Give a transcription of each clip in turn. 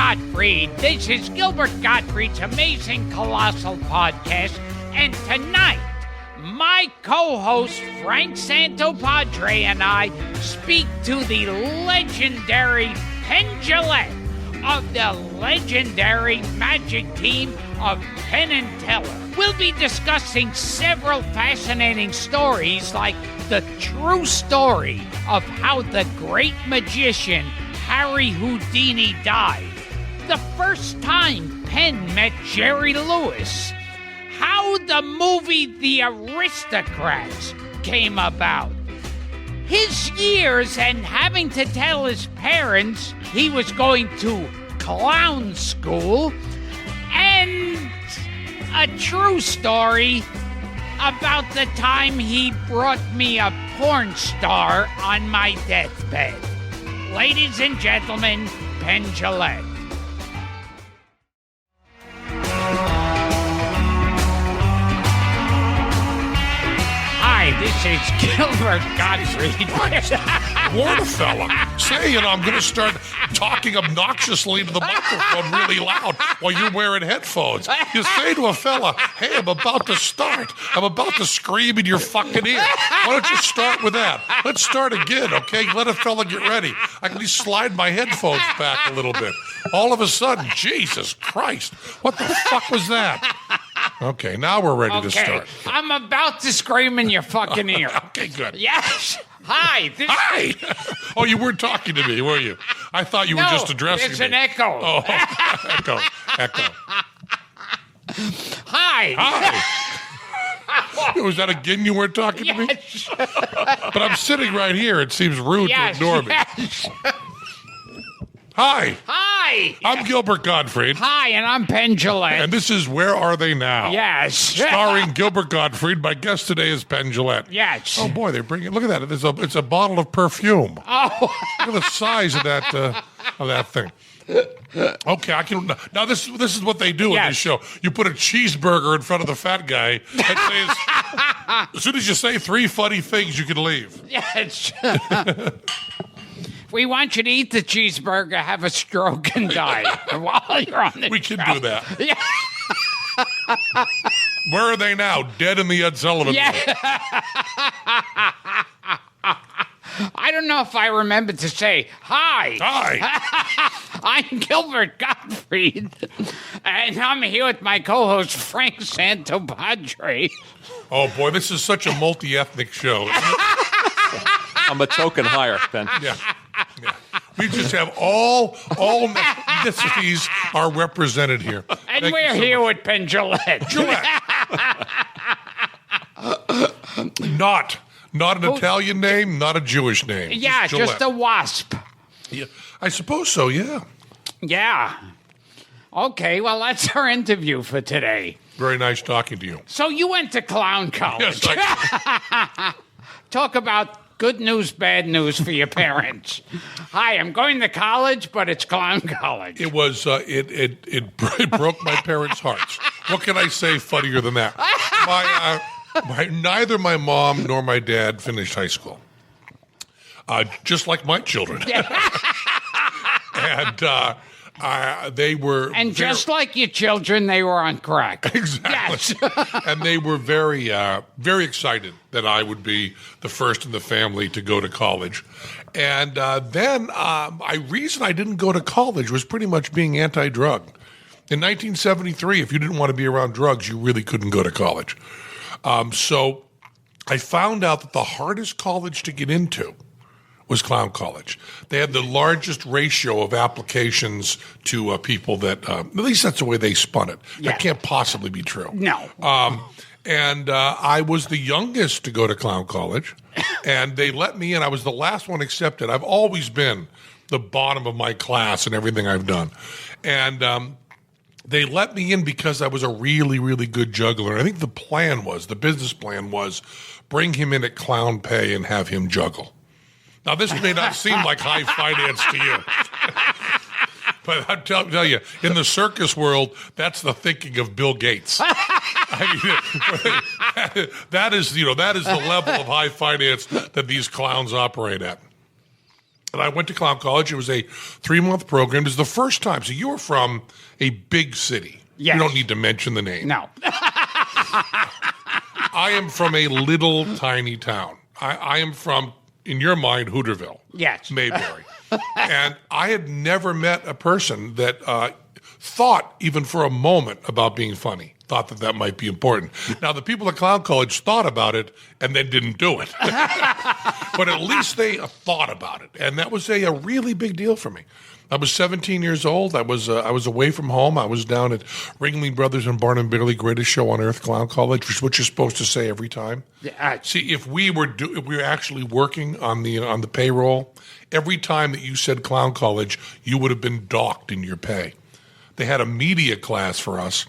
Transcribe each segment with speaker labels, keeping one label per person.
Speaker 1: Gottfried. This is Gilbert Gottfried's amazing Colossal podcast. And tonight, my co-host Frank Santopadre and I speak to the legendary Penn Jillette of the legendary magic team of Penn and Teller. We'll be discussing several fascinating stories, like the true story of how the great magician Harry Houdini died, the first time Penn met Jerry Lewis, how the movie The Aristocrats came about, his years and having to tell his parents he was going to clown school, and a true story about the time he brought me a porn star on my deathbed. Ladies and gentlemen, Penn Jillette. Hi, this is Gilbert Gottfried.
Speaker 2: Warn a fella. Say, I'm going to start talking obnoxiously into the microphone really loud while you're wearing headphones. You say to a fella, hey, I'm about to start. I'm about to scream in your fucking ear. Why don't you start with that? Let's start again, okay? Let a fella get ready. I can just slide my headphones back a little bit. All of a sudden, Jesus Christ, what the fuck was that? Okay, now we're ready to start.
Speaker 1: I'm about to scream in your fucking ear.
Speaker 2: Okay, good.
Speaker 1: Yes. Hi.
Speaker 2: Hi. Oh, you weren't talking to me, were you? I thought you were just addressing me.
Speaker 1: It's an echo.
Speaker 2: Oh, echo.
Speaker 1: Hi.
Speaker 2: Was that again you weren't talking to me? But I'm sitting right here. It seems rude to ignore me. Hi. I'm Gilbert Gottfried.
Speaker 1: Hi, and I'm Penn Jillette.
Speaker 2: And this is Where Are They Now?
Speaker 1: Yes.
Speaker 2: Starring Gilbert Gottfried. My guest today is Penn Jillette.
Speaker 1: Yes.
Speaker 2: Oh, boy, they bring it. Look at that. It's a bottle of perfume.
Speaker 1: Oh.
Speaker 2: Look at the size of that thing. Okay, I can. Now, this is what they do in this show. You put a cheeseburger in front of the fat guy and says, as soon as you say three funny things, you can leave.
Speaker 1: Yes. We want you to eat the cheeseburger, have a stroke, and die while you're on the
Speaker 2: We can
Speaker 1: show.
Speaker 2: do that.
Speaker 1: Yeah.
Speaker 2: Where are they now? Dead in the Ed Sullivan.
Speaker 1: Yeah. I don't know if I remember to say hi. I'm Gilbert Gottfried, and I'm here with my co-host Frank Santopadre.
Speaker 2: Oh boy, this is such a multi-ethnic show.
Speaker 3: I'm a token higher, Ben.
Speaker 2: Yeah. We just have all ethnicities are represented here.
Speaker 1: And
Speaker 2: Thank
Speaker 1: we're
Speaker 2: you so
Speaker 1: here
Speaker 2: much.
Speaker 1: with Penn Jillette.
Speaker 2: Not an Italian name, not a Jewish name.
Speaker 1: Yeah, just a wasp.
Speaker 2: Yeah, I suppose so, yeah.
Speaker 1: Yeah. Okay, well, that's our interview for today.
Speaker 2: Very nice talking to you.
Speaker 1: So you went to clown college.
Speaker 2: Yes,
Speaker 1: Talk about good news, bad news for your parents. Hi, I'm going to college, but it's clown college.
Speaker 2: it was, it broke my parents' hearts. What can I say funnier than that? Neither my mom nor my dad finished high school. Just like my children. And they were...
Speaker 1: And just like your children, they were on crack.
Speaker 2: Exactly.
Speaker 1: Yes.
Speaker 2: And they were very, very excited that I would be the first in the family to go to college. And then the reason I didn't go to college was pretty much being anti-drug. In 1973, if you didn't want to be around drugs, you really couldn't go to college. So I found out that the hardest college to get into was clown college. They had the largest ratio of applications to people that, at least that's the way they spun it.
Speaker 1: Yeah.
Speaker 2: That can't possibly be true.
Speaker 1: No.
Speaker 2: And I was the youngest to go to clown college, and they let me in. I was the last one accepted. I've always been the bottom of my class in everything I've done. And they let me in because I was a really, really good juggler. I think the business plan was bring him in at clown pay and have him juggle. Now, this may not seem like high finance to you. But I'll tell you, in the circus world, that's the thinking of Bill Gates. I mean, that is the level of high finance that these clowns operate at. And I went to Clown College. It was a 3-month program. It was the first time. So you were from a big city.
Speaker 1: Yes.
Speaker 2: You don't need to mention the name.
Speaker 1: No.
Speaker 2: I am from a little tiny town. I am from, in your mind, Hooterville.
Speaker 1: Yes.
Speaker 2: Mayberry. And I had never met a person that thought even for a moment about being funny, thought that might be important. Now, the people at Clown College thought about it and then didn't do it. But at least they thought about it. And that was a really big deal for me. I was 17 years old. I was away from home. I was down at Ringling Brothers and Barnum Bailey, greatest show on earth, Clown College, which is what you're supposed to say every time. See, if we were actually working on the payroll, every time that you said Clown College, you would have been docked in your pay. They had a media class for us,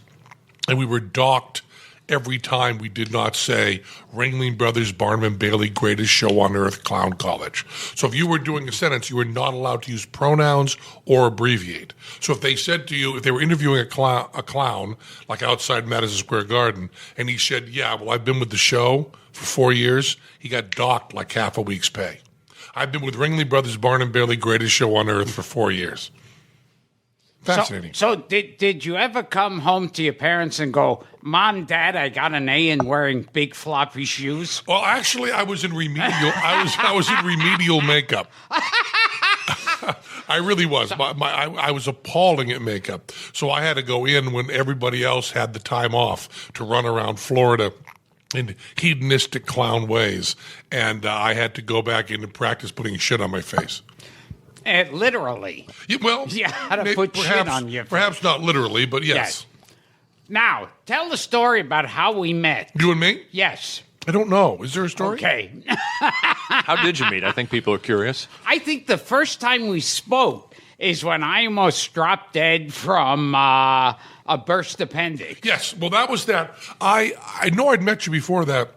Speaker 2: and we were docked every time we did not say Ringling Brothers, Barnum and Bailey, greatest show on earth, Clown College. So if you were doing a sentence, you were not allowed to use pronouns or abbreviate. So if they said to you, if they were interviewing a clown, like outside Madison Square Garden, and he said, yeah, well, I've been with the show for 4 years, he got docked like half a week's pay. I've been with Ringling Brothers, Barnum Bailey, greatest show on earth for 4 years. Fascinating.
Speaker 1: So did you ever come home to your parents and go, Mom, Dad, I got an A in wearing big floppy shoes?
Speaker 2: Well, actually, I was in remedial. I was in remedial makeup. I really was. I was appalling at makeup. So I had to go in when everybody else had the time off to run around Florida in hedonistic clown ways, and I had to go back in and practice putting shit on my face.
Speaker 1: Literally.
Speaker 2: Yeah, well,
Speaker 1: yeah, how to put shit on your face.
Speaker 2: Perhaps not literally, but yes.
Speaker 1: Now, tell the story about how we met.
Speaker 2: You and me?
Speaker 1: Yes.
Speaker 2: I don't know. Is there a story?
Speaker 1: Okay.
Speaker 3: How did you meet? I think people are curious.
Speaker 1: I think the first time we spoke is when I almost dropped dead from a burst appendix.
Speaker 2: Yes. Well, that was that. I know I'd met you before that,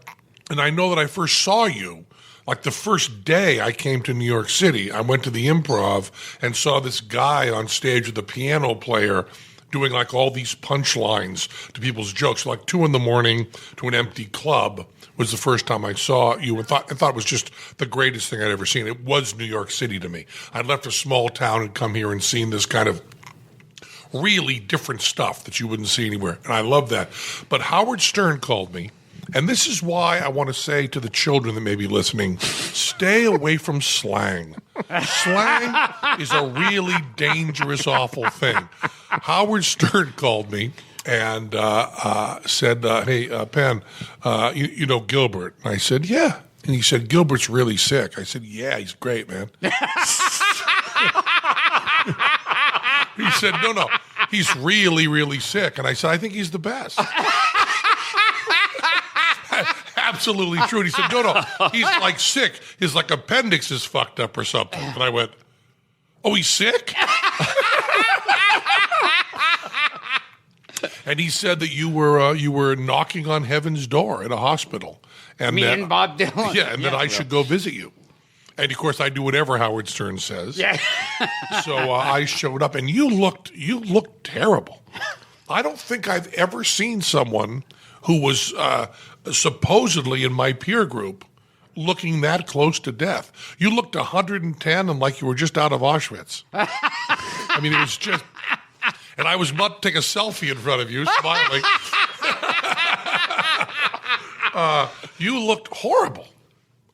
Speaker 2: and I know that I first saw you. Like the first day I came to New York City, I went to the Improv and saw this guy on stage with a piano player doing like all these punchlines to people's jokes. Like 2 a.m. to an empty club was the first time I saw you and thought it was just the greatest thing I'd ever seen. It was New York City to me. I'd left a small town and come here and seen this kind of really different stuff that you wouldn't see anywhere. And I love that. But Howard Stern called me. And this is why I want to say to the children that may be listening, stay away from slang. Slang is a really dangerous, awful thing. Howard Stern called me and said, hey, Penn, you know Gilbert? And I said, yeah. And he said, Gilbert's really sick. I said, yeah, he's great, man. He said, no, he's really, really sick. And I said, I think he's the best. Absolutely true. And he said, no, he's like sick. His like appendix is fucked up or something. And I went, oh, he's sick? And he said that you were knocking on heaven's door at a hospital. And
Speaker 1: Me and Bob Dylan.
Speaker 2: Yeah, and that I should go visit you. And, of course, I do whatever Howard Stern says.
Speaker 1: Yeah.
Speaker 2: So I showed up, and you looked terrible. I don't think I've ever seen someone who was supposedly in my peer group looking that close to death. You looked 110 and like you were just out of Auschwitz. I mean, it was just... And I was about to take a selfie in front of you, smiling. You looked horrible.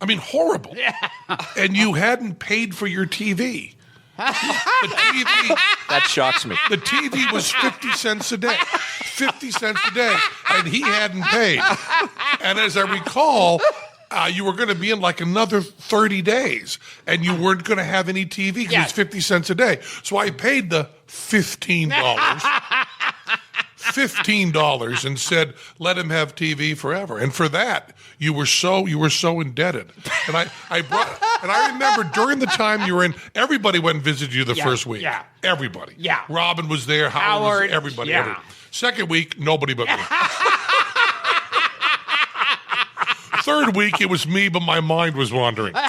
Speaker 2: I mean, horrible. Yeah. And you hadn't paid for your TV. The TV...
Speaker 3: That shocks me.
Speaker 2: The TV was 50 cents a day. 50 cents a day. And he hadn't paid. And as I recall... you were going to be in like another 30 days, and you weren't going to have any TV because it's 50 cents a day. So I paid the $15, $15, and said, "Let him have TV forever." And for that, you were so indebted. And I remember during the time you were in, everybody went and visited you the first week. Yeah, everybody.
Speaker 1: Yeah,
Speaker 2: Robin was there. Howard was, everybody.
Speaker 1: Yeah.
Speaker 2: Everybody. Second week, nobody but me. Third week, it was me, but my mind was wandering. And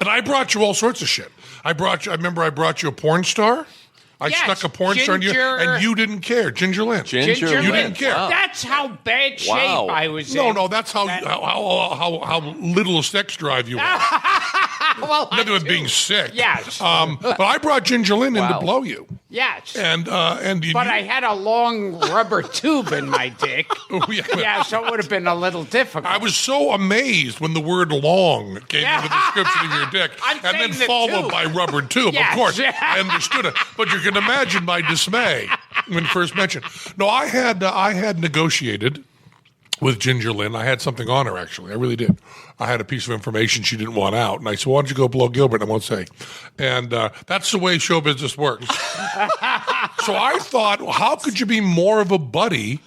Speaker 2: I brought you all sorts of shit. I remember I brought you a porn star. I stuck a porn star in you, and you didn't care. Ginger Lynn.
Speaker 3: Ginger
Speaker 2: You
Speaker 3: Lynn.
Speaker 2: didn't care.
Speaker 3: Wow.
Speaker 1: That's how bad shape I was in.
Speaker 2: No, that's how little sex drive you were.
Speaker 1: Well,
Speaker 2: nothing with being sick.
Speaker 1: Yes.
Speaker 2: But I brought Ginger Lynn in to blow you.
Speaker 1: Yes.
Speaker 2: And
Speaker 1: but I had a long rubber tube in my dick. Yeah, so it would have been a little difficult.
Speaker 2: I was so amazed when the word long came in the description of your dick, and then followed by rubber tube.
Speaker 1: Yes.
Speaker 2: Of course, I understood it. But you can imagine my dismay when first mentioned. No, I had negotiated with Ginger Lynn. I had something on her, actually. I really did. I had a piece of information she didn't want out. And I said, why don't you go blow Gilbert? I won't say. And that's the way show business works. So I thought, well, how could you be more of a buddy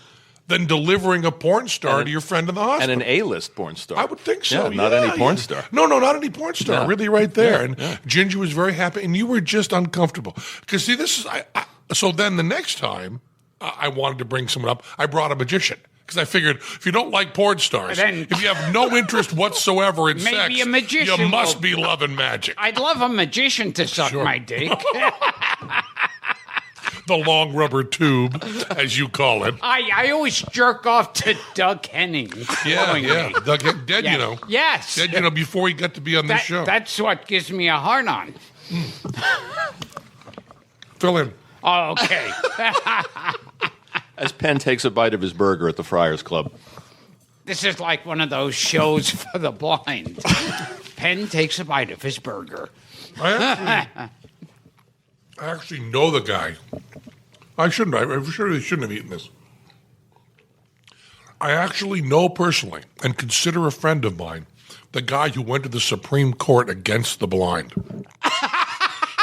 Speaker 2: than delivering a porn star to your friend in the hospital?
Speaker 3: And an A-list porn star.
Speaker 2: I would think so.
Speaker 3: Not any porn star.
Speaker 2: No, not any porn star.
Speaker 3: Yeah.
Speaker 2: Really right there.
Speaker 3: Yeah.
Speaker 2: And Ginger was very happy. And you were just uncomfortable. Because, see, this is... So then the next time I wanted to bring someone up, I brought a magician. Because I figured if you don't like porn stars, if you have no interest whatsoever in sex,
Speaker 1: a magician
Speaker 2: you must be loving magic.
Speaker 1: I'd love a magician to suck my dick.
Speaker 2: The long rubber tube, as you call it.
Speaker 1: I always jerk off to Doug Henning.
Speaker 2: Yeah. Doug, dead,
Speaker 1: yes.
Speaker 2: you know.
Speaker 1: Yes.
Speaker 2: Dead, before he got to be on this show.
Speaker 1: That's what gives me a hard-on.
Speaker 2: Fill in.
Speaker 1: Oh, okay.
Speaker 3: As Penn takes a bite of his burger at the Friars Club.
Speaker 1: This is like one of those shows for the blind. Penn takes a bite of his burger.
Speaker 2: I actually know the guy. I really shouldn't have eaten this. I actually know personally and consider a friend of mine the guy who went to the Supreme Court against the blind.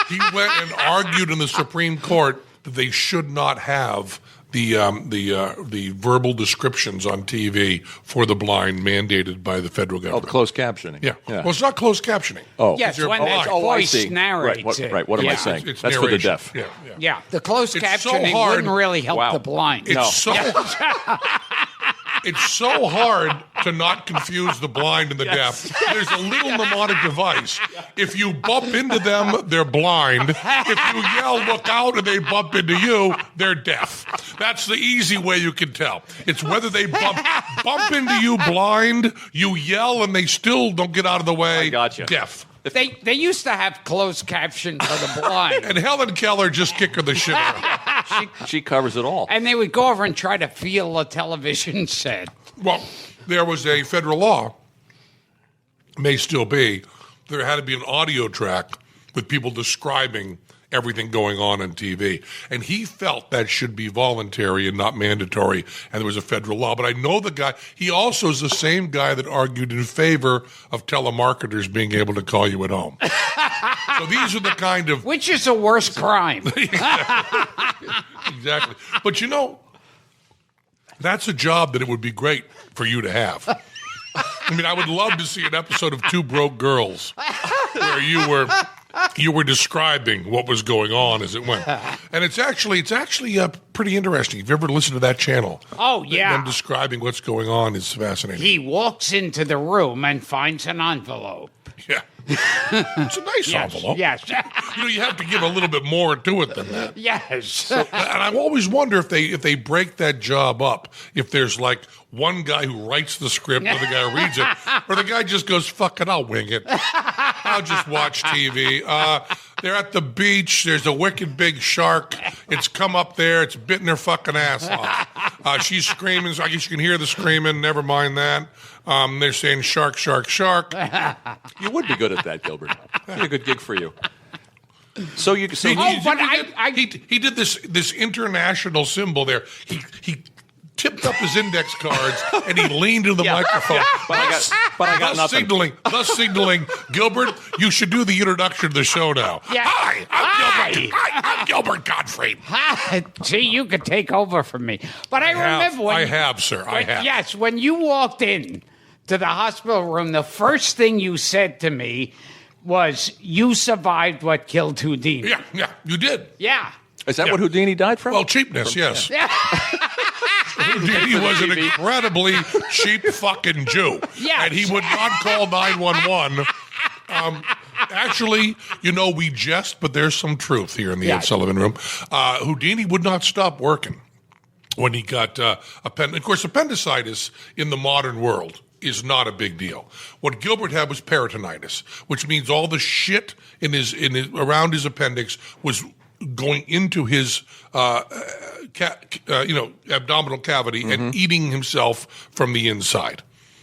Speaker 2: He went and argued in the Supreme Court that they should not have the verbal descriptions on TV for the blind mandated by the federal government.
Speaker 3: Oh, the closed captioning.
Speaker 2: Yeah. Well, it's not closed captioning.
Speaker 3: Oh.
Speaker 1: Yes, when that voice narrates it.
Speaker 3: Right. What am I saying?
Speaker 2: It's
Speaker 3: That's
Speaker 2: narration.
Speaker 3: for the deaf.
Speaker 1: Yeah, the closed
Speaker 2: It's
Speaker 1: captioning
Speaker 2: so hard.
Speaker 1: wouldn't really help the blind.
Speaker 2: It's so hard to not confuse the blind and the deaf. There's a little mnemonic device. If you bump into them, they're blind. If you yell, look out, and they bump into you, they're deaf. That's the easy way you can tell. It's whether they bump into you blind, you yell, and they still don't get out of the way,
Speaker 3: I gotcha.
Speaker 2: deaf.
Speaker 1: They used to have closed caption for the blind.
Speaker 2: And Helen Keller just kicked her the shit out.
Speaker 3: She covers it all.
Speaker 1: And they would go over and try to feel a television set.
Speaker 2: Well, there was a federal law, may still be, there had to be an audio track with people describing everything going on TV. And he felt that should be voluntary and not mandatory, and there was a federal law. But I know the guy, he also is the same guy that argued in favor of telemarketers being able to call you at home. So these are the kind of...
Speaker 1: Which is a worse crime?
Speaker 2: Exactly. But you know, that's a job that it would be great for you to have. I mean, I would love to see an episode of Two Broke Girls where you were describing what was going on as it went. And it's actually pretty interesting. If you ever listen to that channel.
Speaker 1: Oh, yeah.
Speaker 2: Them describing what's going on is fascinating.
Speaker 1: He walks into the room and finds an envelope.
Speaker 2: Yeah. It's a nice envelope.
Speaker 1: Yes.
Speaker 2: You know, you have to give a little bit more to it than that.
Speaker 1: Yes.
Speaker 2: And I always wonder if they break that job up, if there's like one guy who writes the script or the guy who reads it, or the guy just goes, fuck it, I'll wing it. I'll just watch TV. They're at the beach. There's a wicked big shark. It's come up there. It's bitten her fucking ass off. She's screaming. I guess you can hear the screaming. Never mind that. They're saying shark, shark, shark.
Speaker 3: You would be good at that, Gilbert. That'd be a good gig for you. He did this international symbol there. He tipped up his index cards and he leaned into the microphone. But I got nothing.
Speaker 2: Thus signaling, Gilbert, you should do the introduction to the show now.
Speaker 1: Yeah.
Speaker 2: I'm Gilbert Gottfried.
Speaker 1: See, you could take over from me. But I remember when...
Speaker 2: I have, sir. I have.
Speaker 1: Yes, when you walked in to the hospital room, the first thing you said to me was, you survived what killed Houdini.
Speaker 2: Yeah, you did.
Speaker 1: Yeah.
Speaker 3: Is that what Houdini died from?
Speaker 2: Well, cheapness, yes.
Speaker 1: Yeah.
Speaker 2: Houdini was an incredibly cheap fucking Jew.
Speaker 1: Yes.
Speaker 2: And he would not call 911. Actually, you know, we jest, but there's some truth here in the Ed Sullivan Room. Houdini would not stop working when he got of course, appendicitis in the modern world is not a big deal. What Gilbert had was peritonitis, which means all the shit in his around his appendix was going into his abdominal cavity and eating himself from the inside.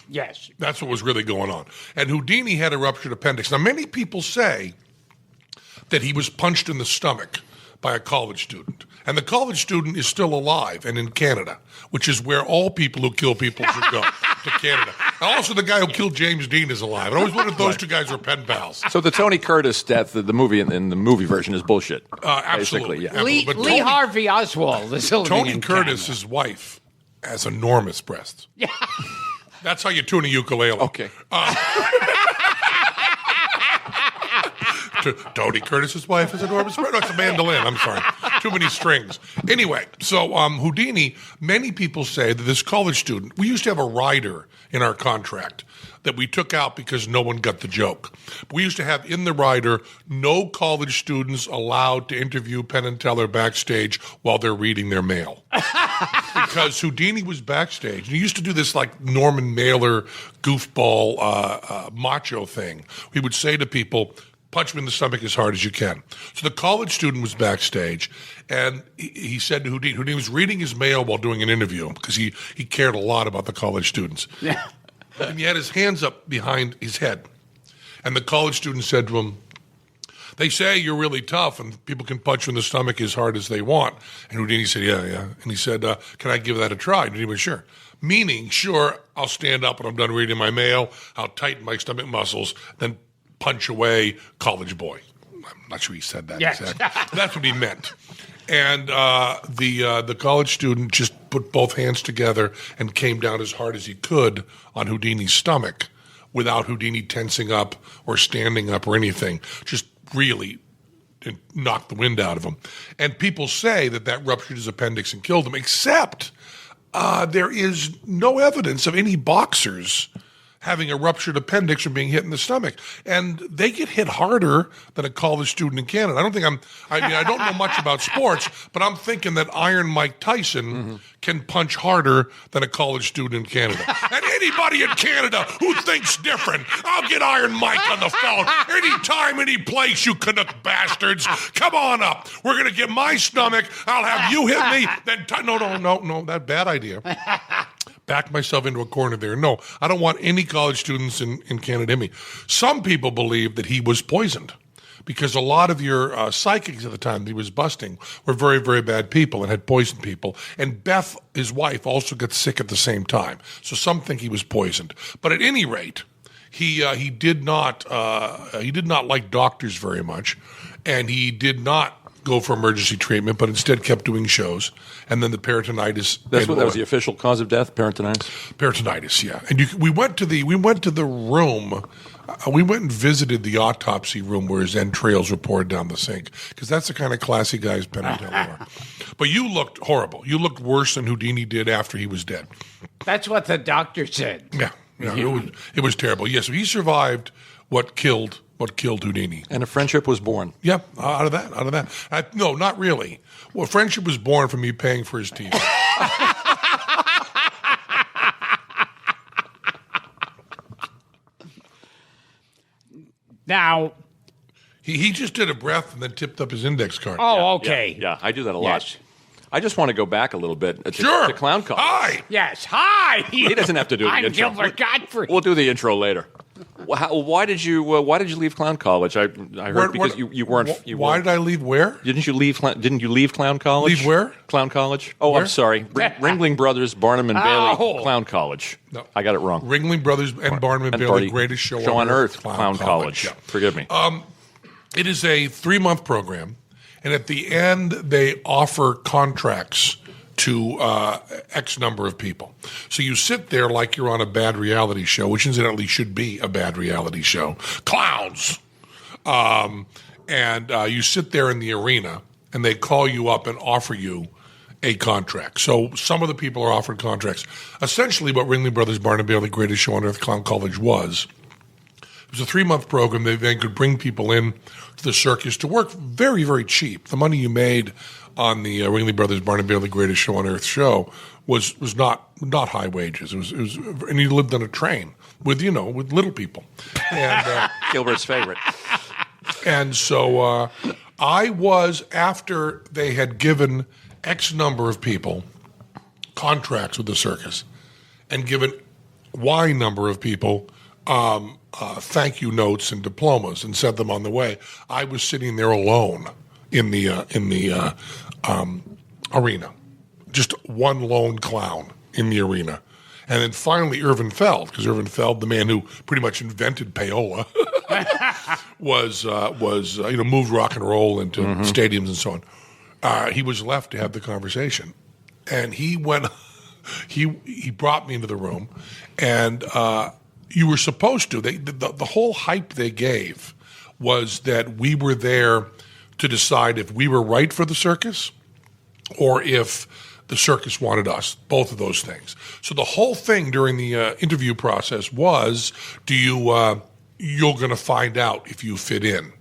Speaker 1: Yes.
Speaker 2: That's what was really going on. And Houdini had a ruptured appendix. Now, many people say that he was punched in the stomach by a college student. And the college student is still alive and in Canada, which is where all people who kill people should go, to Canada. And also, the guy who killed James Dean is alive. I always wondered if those two guys were pen pals.
Speaker 3: So the Tony Curtis death, the movie in the movie version is bullshit.
Speaker 2: Absolutely.
Speaker 3: Yeah.
Speaker 1: Lee Harvey Oswald is living
Speaker 2: Tony
Speaker 1: in
Speaker 2: Curtis's
Speaker 1: Canada.
Speaker 2: wife has enormous breasts.
Speaker 1: Yeah.
Speaker 2: That's how you tune a ukulele.
Speaker 3: Okay.
Speaker 2: Tony Curtis's wife has enormous breasts. No, it's a mandolin. I'm sorry. Too many strings. Anyway, so Houdini, many people say that this college student, we used to have a rider in our contract that we took out because no one got the joke. We used to have in the rider, no college students allowed to interview Penn and Teller backstage while they're reading their mail. Because Houdini was backstage. And he used to do this like Norman Mailer goofball macho thing. He would say to people, punch him in the stomach as hard as you can. So the college student was backstage, and he said to Houdini was reading his mail while doing an interview because he cared a lot about the college students.
Speaker 1: Yeah.
Speaker 2: And he had his hands up behind his head. And the college student said to him, they say you're really tough and people can punch you in the stomach as hard as they want. And Houdini said, yeah. And he said, can I give that a try? And he went, sure. Meaning, sure, I'll stand up when I'm done reading my mail. I'll tighten my stomach muscles, then punch away college boy. I'm not sure he said that
Speaker 1: yes.
Speaker 2: exactly. That's what he meant. And the college student just put both hands together and came down as hard as he could on Houdini's stomach without Houdini tensing up or standing up or anything. Just really knocked the wind out of him. And people say that ruptured his appendix and killed him, except there is no evidence of any boxers having a ruptured appendix or being hit in the stomach. And they get hit harder than a college student in Canada. I don't know much about sports, but I'm thinking that Iron Mike Tyson can punch harder than a college student in Canada. And anybody in Canada who thinks different, I'll get Iron Mike on the phone. Anytime, any place, you Canuck bastards. Come on up. We're going to get my stomach. I'll have you hit me. Then no, that bad idea. Back myself into a corner there. No, I don't want any college students in Canada hit me. Some people believe that he was poisoned because a lot of your psychics at the time that he was busting were very, very bad people and had poisoned people. And Beth, his wife, also got sick at the same time. So some think he was poisoned. But at any rate, he did not like doctors very much, and he did not go for emergency treatment, but instead kept doing shows. And then the peritonitis.
Speaker 3: That was the official cause of death, peritonitis?
Speaker 2: Peritonitis, yeah. And we went to the room. We went and visited the autopsy room where his entrails were poured down the sink, because that's the kind of classy guys Penn and Teller are. But you looked horrible. You looked worse than Houdini did after he was dead. That's
Speaker 1: what the doctor said.
Speaker 2: Yeah. It was terrible. Yes, he survived what killed Houdini.
Speaker 3: And a friendship was born.
Speaker 2: Yep, out of that. No, not really. Well, friendship was born from me paying for his TV.
Speaker 1: Now,
Speaker 2: he just did a breath and then tipped up his index card.
Speaker 1: Oh, okay.
Speaker 3: Yeah, I do that a lot.
Speaker 1: Yes.
Speaker 3: I just want to go back a little bit to Clown College.
Speaker 2: Hi.
Speaker 1: Yes, hi.
Speaker 3: He doesn't have to do the
Speaker 1: I'm
Speaker 3: intro.
Speaker 1: Gilbert Gottfried.
Speaker 3: We'll do the intro later. Why did you leave Clown College? I heard because you weren't.
Speaker 2: Why did I leave where?
Speaker 3: Didn't you leave Clown College?
Speaker 2: Leave where?
Speaker 3: Clown College. Oh,
Speaker 2: Where?
Speaker 3: I'm sorry. Ringling Brothers, Barnum and Bailey, Clown College.
Speaker 2: No.
Speaker 3: I got it wrong.
Speaker 2: Ringling Brothers and Barnum and Bailey, greatest show
Speaker 3: on earth.
Speaker 2: Clown College. Yeah.
Speaker 3: Forgive me.
Speaker 2: It is a 3-month program, and at the end they offer contracts to X number of people. So you sit there like you're on a bad reality show, which incidentally should be a bad reality show. Clowns! And you sit there in the arena, and they call you up and offer you a contract. So some of the people are offered contracts. Essentially what Ringling Brothers, Barnum Bailey, greatest show on earth, Clown College was. It was a 3-month program. They then could bring people in to the circus to work very, very cheap. The money you made on the Ringling Brothers Barnum Bailey Greatest Show on Earth show was not high wages. It was, and he lived on a train with little people. And
Speaker 3: Gilbert's favorite.
Speaker 2: And so I was, after they had given X number of people contracts with the circus and given Y number of people thank you notes and diplomas and sent them on the way, I was sitting there alone in the arena, just one lone clown in the arena. And then finally Irvin Feld, because Irvin Feld, the man who pretty much invented payola, was moved rock and roll into stadiums and so on. He was left to have the conversation, and he went. He brought me into the room, and you were supposed to. The whole hype they gave was that we were there to decide if we were right for the circus or if the circus wanted us, both of those things. So the whole thing during the interview process was, you're going to find out if you fit in.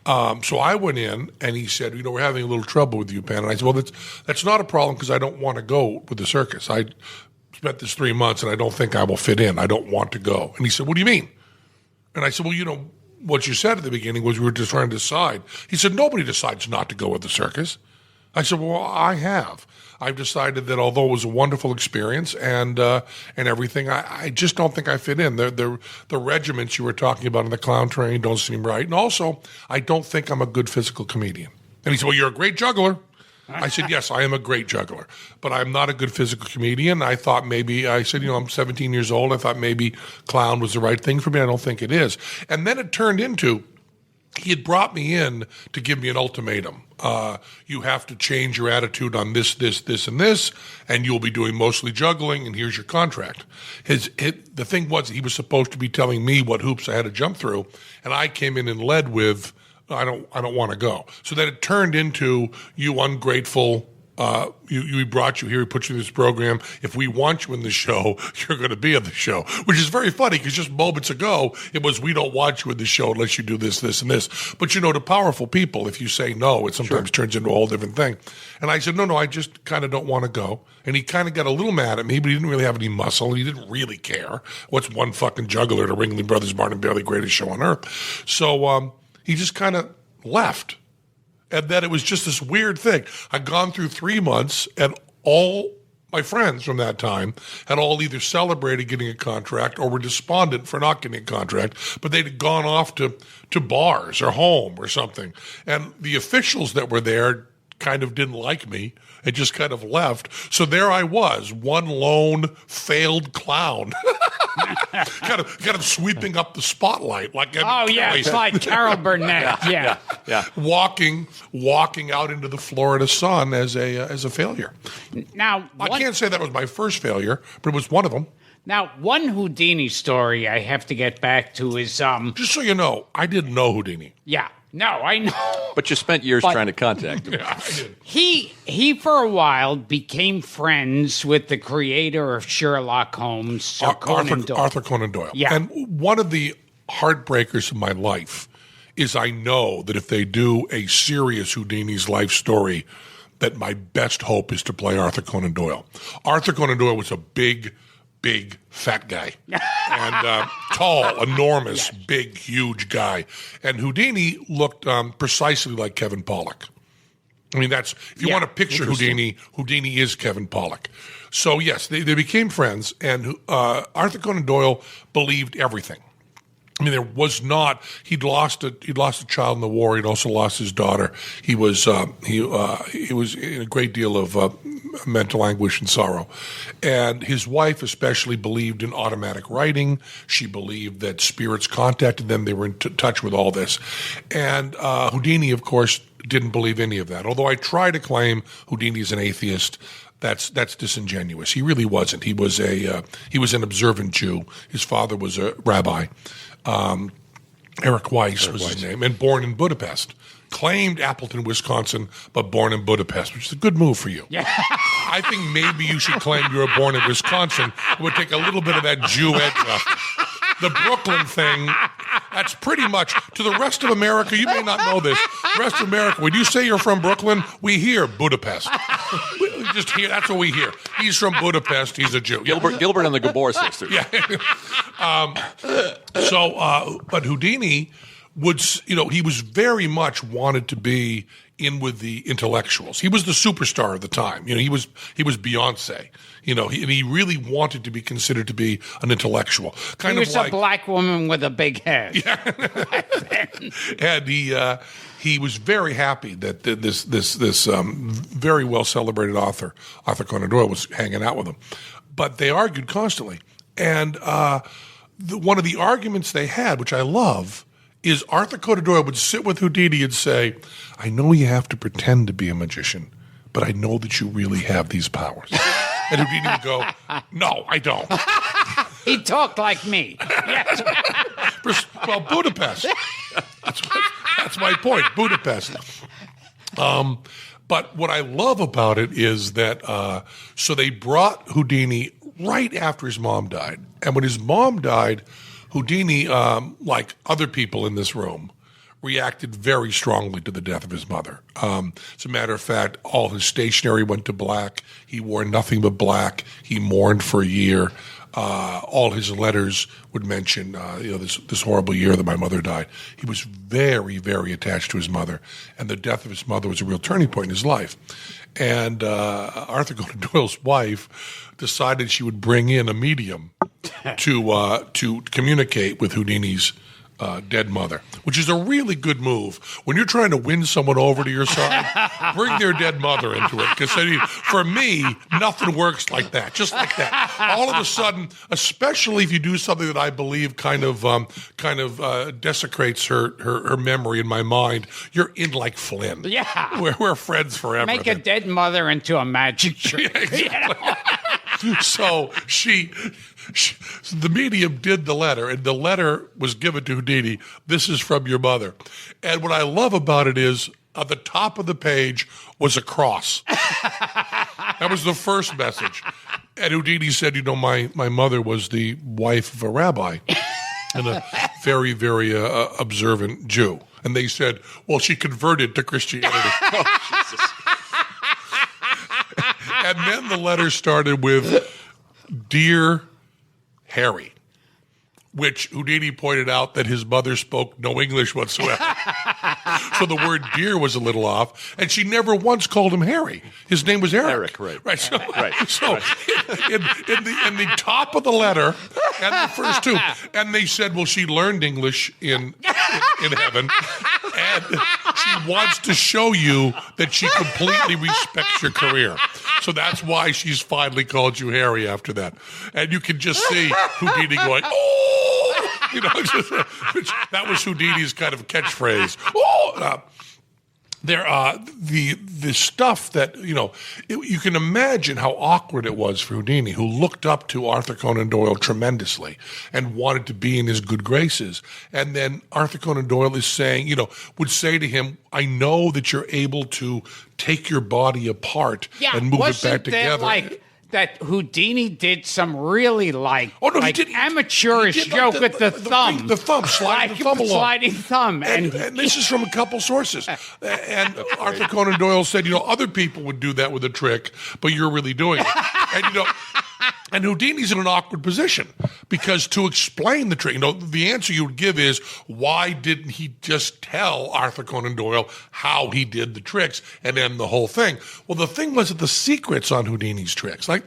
Speaker 2: So I went in, and he said, we're having a little trouble with you, Penn. And I said, well, that's not a problem because I don't want to go with the circus. I spent this 3 months, and I don't think I will fit in. I don't want to go. And he said, what do you mean? And I said, well, what you said at the beginning was we were just trying to decide. He said, nobody decides not to go with the circus. I said, well, I have. I've decided that although it was a wonderful experience and everything, I just don't think I fit in. The regiments you were talking about in the clown train don't seem right. And also, I don't think I'm a good physical comedian. And he said, well, you're a great juggler. I said, yes, I am a great juggler, but I'm not a good physical comedian. I said, I'm 17 years old. I thought maybe clown was the right thing for me. I don't think it is. And then it turned into, he had brought me in to give me an ultimatum. You have to change your attitude on this, and this, and you'll be doing mostly juggling, and here's your contract. The thing was, he was supposed to be telling me what hoops I had to jump through, and I came in and led with, I don't want to go. So then it turned into, you ungrateful. We brought you here, we put you in this program. If we want you in the show, you're going to be on the show, which is very funny because just moments ago, it was, we don't want you in the show unless you do this, and this. But, to powerful people, if you say no, it sometimes turns into a whole different thing. And I said, no, I just kind of don't want to go. And he kind of got a little mad at me, but he didn't really have any muscle. He didn't really care. What's one fucking juggler to Ringling Brothers Barnum Bailey Greatest Show on Earth? So he just kind of left. And then it was just this weird thing. I'd gone through 3 months, and all my friends from that time had all either celebrated getting a contract or were despondent for not getting a contract, but they'd gone off to bars or home or something. And the officials that were there kind of didn't like me and just kind of left. So there I was, one lone failed clown. kind of sweeping up the spotlight like
Speaker 1: it's like Carol Burnett. Yeah.
Speaker 2: Walking out into the Florida sun as a failure.
Speaker 1: Now
Speaker 2: I can't say that was my first failure, but it was one of them.
Speaker 1: Now, one Houdini story I have to get back to is
Speaker 2: just so you know, I didn't know Houdini.
Speaker 1: Yeah. No, I know.
Speaker 3: But you spent years trying to contact him.
Speaker 2: Yeah, I did.
Speaker 1: He for a while became friends with the creator of Sherlock Holmes,
Speaker 2: Arthur Conan Doyle.
Speaker 1: Yeah.
Speaker 2: And one of the heartbreakers of my life is I know that if they do a serious Houdini's life story, that my best hope is to play Arthur Conan Doyle. Arthur Conan Doyle was a big, fat guy. And tall, enormous, big, huge guy. And Houdini looked precisely like Kevin Pollak. I mean, if you want to picture Houdini is Kevin Pollak. So, yes, they became friends, and Arthur Conan Doyle believed everything. I mean, there was not. He'd lost a child in the war. He'd also lost his daughter. He was in a great deal of mental anguish and sorrow, and his wife especially believed in automatic writing. She believed that spirits contacted them. They were in touch with all this, and Houdini, of course, didn't believe any of that. Although I try to claim Houdini is an atheist. That's disingenuous. He really wasn't. He was an observant Jew. His father was a rabbi. Eric Weiss was his name, and born in Budapest. Claimed Appleton, Wisconsin, but born in Budapest, which is a good move for you.
Speaker 1: Yeah.
Speaker 2: I think maybe you should claim you were born in Wisconsin. It would take a little bit of that Jew edge off. The Brooklyn thing, that's pretty much, to the rest of America, you may not know this, rest of America, when you say you're from Brooklyn, we hear Budapest. We just hear, that's what we hear. He's from Budapest. He's a Jew.
Speaker 3: Gilbert and the Gabor sisters.
Speaker 2: Yeah. But Houdini would, he was very much wanted to be in with the intellectuals. He was the superstar of the time. He was Beyonce. He really wanted to be considered to be an intellectual.
Speaker 1: He was a black woman with a big head.
Speaker 2: Yeah. And he was very happy that this very well celebrated author, Arthur Conan Doyle, was hanging out with him. But they argued constantly. And one of the arguments they had, which I love, is Arthur Conan Doyle would sit with Houdini and say, I know you have to pretend to be a magician, but I know that you really have these powers. And Houdini would go, no, I don't.
Speaker 1: He talked like me. Yes.
Speaker 2: Well, Budapest. That's my point, Budapest. But what I love about it is that, so they brought Houdini right after his mom died. And when his mom died, Houdini, like other people in this room, reacted very strongly to the death of his mother. As a matter of fact, all his stationery went to black. He wore nothing but black. He mourned for a year. All his letters would mention, this horrible year that my mother died. He was very, very attached to his mother, and the death of his mother was a real turning point in his life. And Arthur Conan Doyle's wife decided she would bring in a medium to communicate with Houdini's dead mother, which is a really good move. When you're trying to win someone over to your side, bring their dead mother into it. Because for me, nothing works like that, just like that. All of a sudden, especially if you do something that I believe kind of desecrates her memory in my mind, you're in like Flynn.
Speaker 1: Yeah.
Speaker 2: We're friends forever.
Speaker 1: Make a dead mother into a magic trick.
Speaker 2: Yeah, exactly. So the medium did the letter, and the letter was given to Houdini. This is from your mother. And what I love about it is at the top of the page was a cross. That was the first message. And Houdini said, my mother was the wife of a rabbi and a very, very observant Jew. And they said, well, she converted to Christianity.
Speaker 3: Oh, Jesus.
Speaker 2: And then the letter started with, Dear Harry, which Houdini pointed out that his mother spoke no English whatsoever. So the word dear was a little off, and she never once called him Harry. His name was Eric.
Speaker 3: Right.
Speaker 2: So, in the top of the letter, and the first two, and they said, well, she learned English in heaven, and she wants to show you that she completely respects your career. So that's why she's finally called you Harry after that. And you can just see Houdini going, oh! That was Houdini's kind of catchphrase. Oh! The stuff that, you can imagine how awkward it was for Houdini, who looked up to Arthur Conan Doyle tremendously and wanted to be in his good graces. And then Arthur Conan Doyle is saying, would say to him, I know that you're able to take your body apart and move it back together.
Speaker 1: That Houdini did some really amateurish joke with the thumb.
Speaker 2: The thumb, sliding the thumb along.
Speaker 1: Sliding thumb.
Speaker 2: And this is from a couple sources. And Arthur Conan Doyle said, other people would do that with a trick, but you're really doing it. And Houdini's in an awkward position because to explain the trick, the answer you would give is, why didn't he just tell Arthur Conan Doyle how he did the tricks and end the whole thing? Well, the thing was that the secrets on Houdini's tricks, like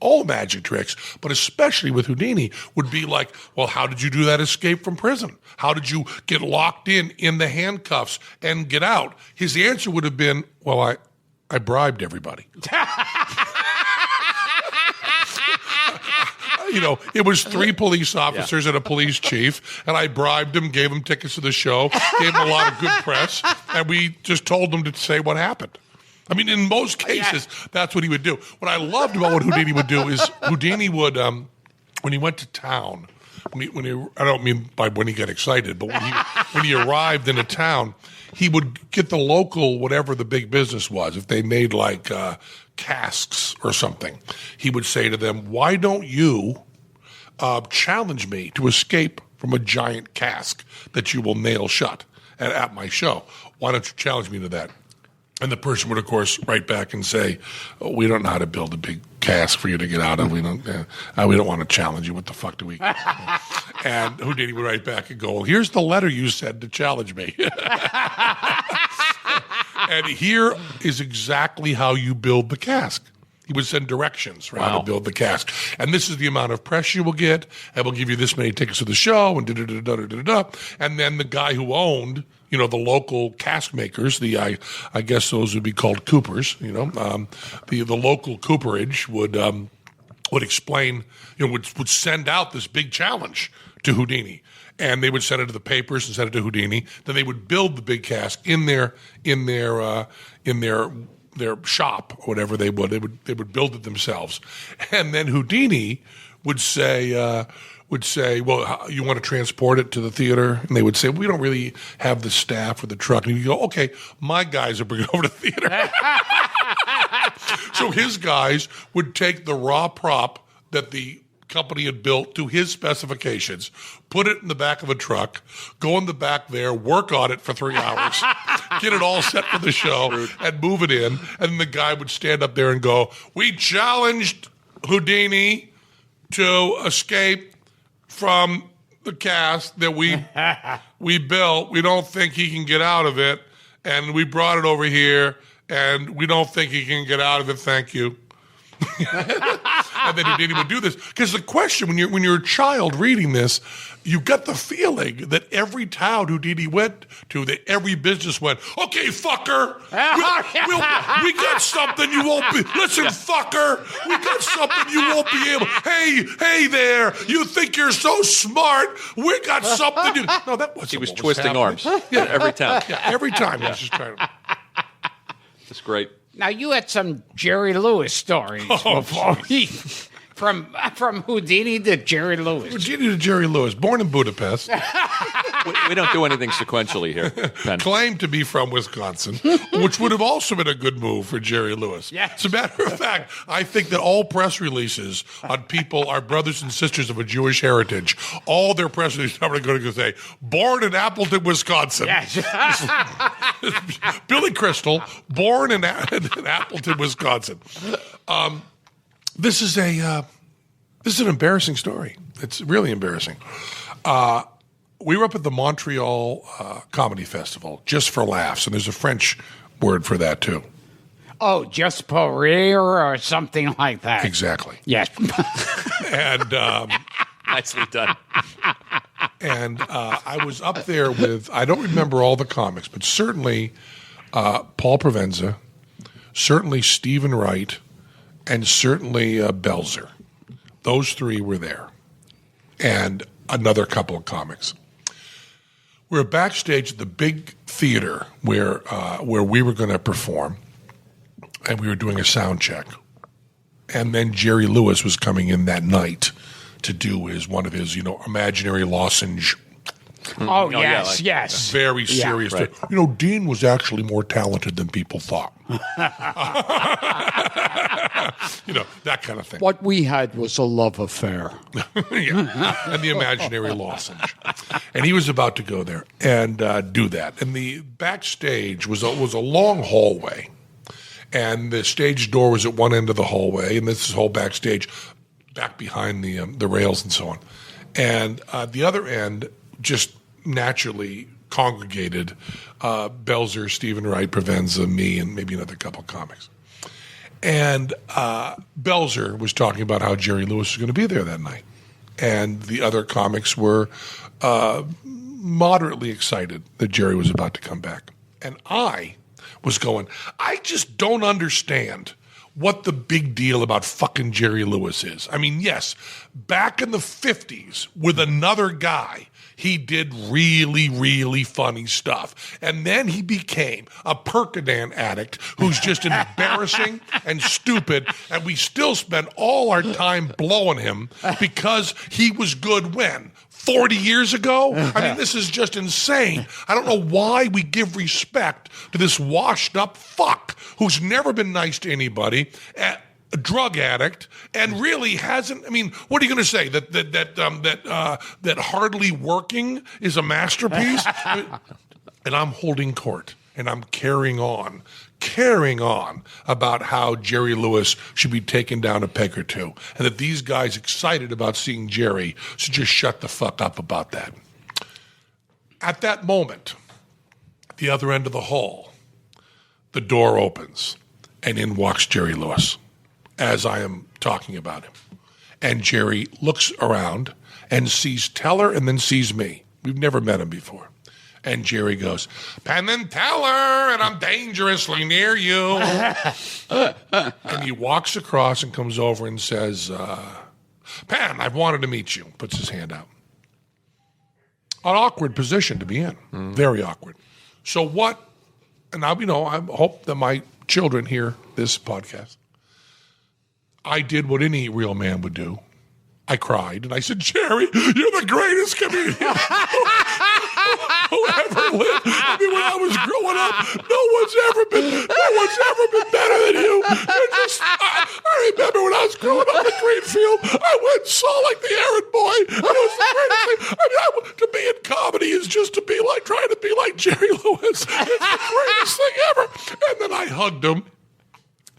Speaker 2: all magic tricks, but especially with Houdini, would be like, well, how did you do that escape from prison? How did you get locked in the handcuffs and get out? His answer would have been, well, I bribed everybody. It was 3 police officers and a police chief, and I bribed them, gave them tickets to the show, gave them a lot of good press, and we just told them to say what happened. I mean, in most cases, that's what he would do. What I loved about what Houdini would do is Houdini would, when he went to town, I don't mean by when he got excited, but when he arrived in a town, he would get the local, whatever the big business was, if they made casks or something, he would say to them, why don't you challenge me to escape from a giant cask that you will nail shut? at my show. Why don't you challenge me to that? And the person would, of course, write back and say, we don't know how to build a big cask for you to get out of. We don't want to challenge you. What the fuck do we? And Houdini would write back and go, well, here's the letter you said to challenge me. And here is exactly how you build the cask. He would send directions for how to build the cask. And this is the amount of press you will get. And we'll give you this many tickets to the show and da-da-da-da-da-da-da. And then the guy who owned, the local cask makers, I guess those would be called coopers, the local cooperage would explain, would send out this big challenge to Houdini. And they would send it to the papers and send it to Houdini. Then they would build the big cask in their shop or whatever they would build it themselves. And then Houdini would say, well, you want to transport it to the theater? And they would say, we don't really have the staff or the truck. And you go, okay, my guys will bring it over to the theater. So his guys would take the raw prop that the company had built to his specifications, put it in the back of a truck, go in the back there, work on it for 3 hours, get it all set for the show, and move it in. And then the guy would stand up there and go, we challenged Houdini to escape from the cast that we built. We don't think he can get out of it, and we brought it over here, and we don't think he can get out of it. Thank you. And then Houdini would do this because the question when you're a child reading this, you get the feeling that every town Houdini went to, that every business went, okay, fucker, we got something you won't be. Listen, fucker, we got something you won't be able. Hey there, you think you're so smart? We got something. No, that wasn't.
Speaker 3: He was twisting arms.
Speaker 2: Yeah,
Speaker 3: every time.
Speaker 2: Yeah, every time he was just trying to.
Speaker 3: That's great.
Speaker 1: Now, you had some Jerry Lewis stories before. From Houdini to Jerry Lewis.
Speaker 2: Houdini to Jerry Lewis, born in Budapest.
Speaker 3: We don't do anything sequentially here, Penn.
Speaker 2: Claimed to be from Wisconsin, which would have also been a good move for Jerry Lewis.
Speaker 1: Yes.
Speaker 2: As a matter of fact, I think that all press releases on people are brothers and sisters of a Jewish heritage. All their press releases are going to say, born in Appleton, Wisconsin.
Speaker 1: Yes.
Speaker 2: Billy Crystal, born in Appleton, Wisconsin. This is an embarrassing story. It's really embarrassing. We were up at the Montreal Comedy Festival just for laughs, and there's a French word for that too.
Speaker 1: Oh, just pour rire or something like that.
Speaker 2: Exactly.
Speaker 1: Yes.
Speaker 2: And
Speaker 3: nicely done.
Speaker 2: And I was up there with, I don't remember all the comics, but certainly Paul Provenza, certainly Stephen Wright, and certainly Belzer. Those three were there. And another couple of comics. We were backstage at the big theater where we were going to perform, and we were doing a sound check. And then Jerry Lewis was coming in that night to do one of his imaginary lozenge.
Speaker 1: Oh, yes, yes.
Speaker 2: Very serious.
Speaker 1: Yeah,
Speaker 2: right. Dean was actually more talented than people thought. That kind of thing.
Speaker 1: What we had was a love affair.
Speaker 2: Yeah. And the imaginary lozenge. And he was about to go there and do that. And the backstage was a long hallway. And the stage door was at one end of the hallway. And this is whole backstage back behind the rails and so on. And the other end just naturally congregated Belzer, Stephen Wright, Provenza, me, and maybe another couple of comics. And Belzer was talking about how Jerry Lewis was going to be there that night. And the other comics were moderately excited that Jerry was about to come back. And I was going, I just don't understand what the big deal about fucking Jerry Lewis is. I mean, yes, back in the 50s with another guy, he did really, really funny stuff. And then he became a Percodan addict who's just embarrassing and stupid, and we still spend all our time blowing him because he was good when? 40 years ago? I mean, this is just insane. I don't know why we give respect to this washed up fuck who's never been nice to anybody, a drug addict, and really hasn't. I mean, what are you going to say? That Hardly Working is a masterpiece? And I'm holding court, and I'm carrying on about how Jerry Lewis should be taken down a peg or two, and that these guys excited about seeing Jerry should just shut the fuck up about that. At that moment, at the other end of the hall, the door opens, and in walks Jerry Lewis, as I am talking about him. And Jerry looks around and sees Teller and then sees me. We've never met him before. And Jerry goes, Penn and Teller, and I'm dangerously near you. And he walks across and comes over and says, Penn, I've wanted to meet you. Puts his hand out. An awkward position to be in. Very awkward. So what, and I hope that my children hear this podcast. I did what any real man would do. I cried, and I said, Jerry, you're the greatest comedian who ever lived. I mean, when I was growing up, no one's ever been better than you. I remember when I was growing up in Greenfield, I went and saw like the errand boy, and it was the greatest thing. I mean, to be in comedy is just to be like, trying to be like Jerry Lewis. It's the greatest thing ever. And then I hugged him.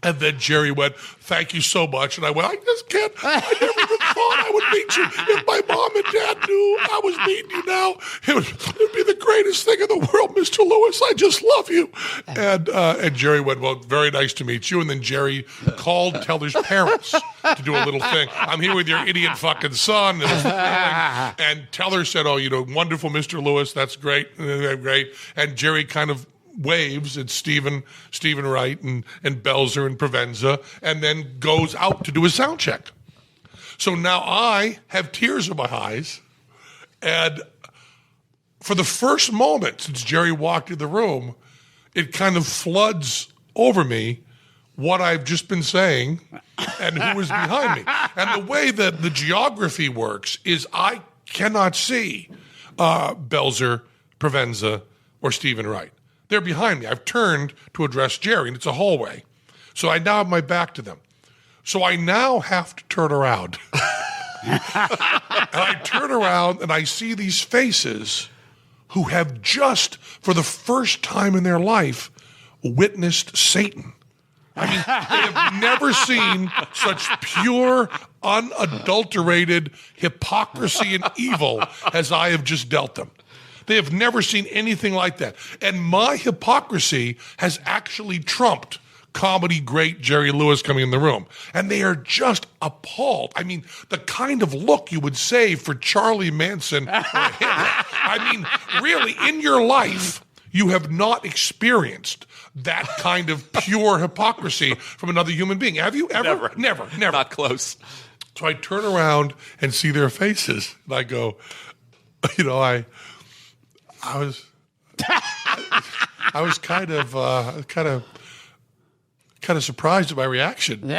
Speaker 2: And then Jerry went, thank you so much. And I went, I just can't. I never even thought I would meet you. If my mom and dad knew I was meeting you now, it would be the greatest thing in the world, Mr. Lewis. I just love you. And Jerry went, well, very nice to meet you. And then Jerry called Teller's parents to do a little thing. I'm here with your idiot fucking son. And Teller said, oh, wonderful, Mr. Lewis. That's great. Great. And Jerry kind of waves at Stephen Wright and Belzer and Provenza, and then goes out to do a sound check. So now I have tears in my eyes, and for the first moment since Jerry walked in the room, it kind of floods over me what I've just been saying and who is behind me. And the way that the geography works is I cannot see Belzer, Provenza, or Stephen Wright. They're behind me. I've turned to address Jerry, and it's a hallway. So I now have my back to them. So I now have to turn around. And I turn around, and I see these faces who have just, for the first time in their life, witnessed Satan. I mean, they have never seen such pure, unadulterated hypocrisy and evil as I have just dealt them. They have never seen anything like that. And my hypocrisy has actually trumped comedy great Jerry Lewis coming in the room. And they are just appalled. I mean, the kind of look you would save for Charlie Manson or Hitler. I mean, really, in your life, you have not experienced that kind of pure hypocrisy from another human being. Have you ever? Never.
Speaker 3: Not close.
Speaker 2: So I turn around and see their faces, and I go, I was kind of surprised at my reason.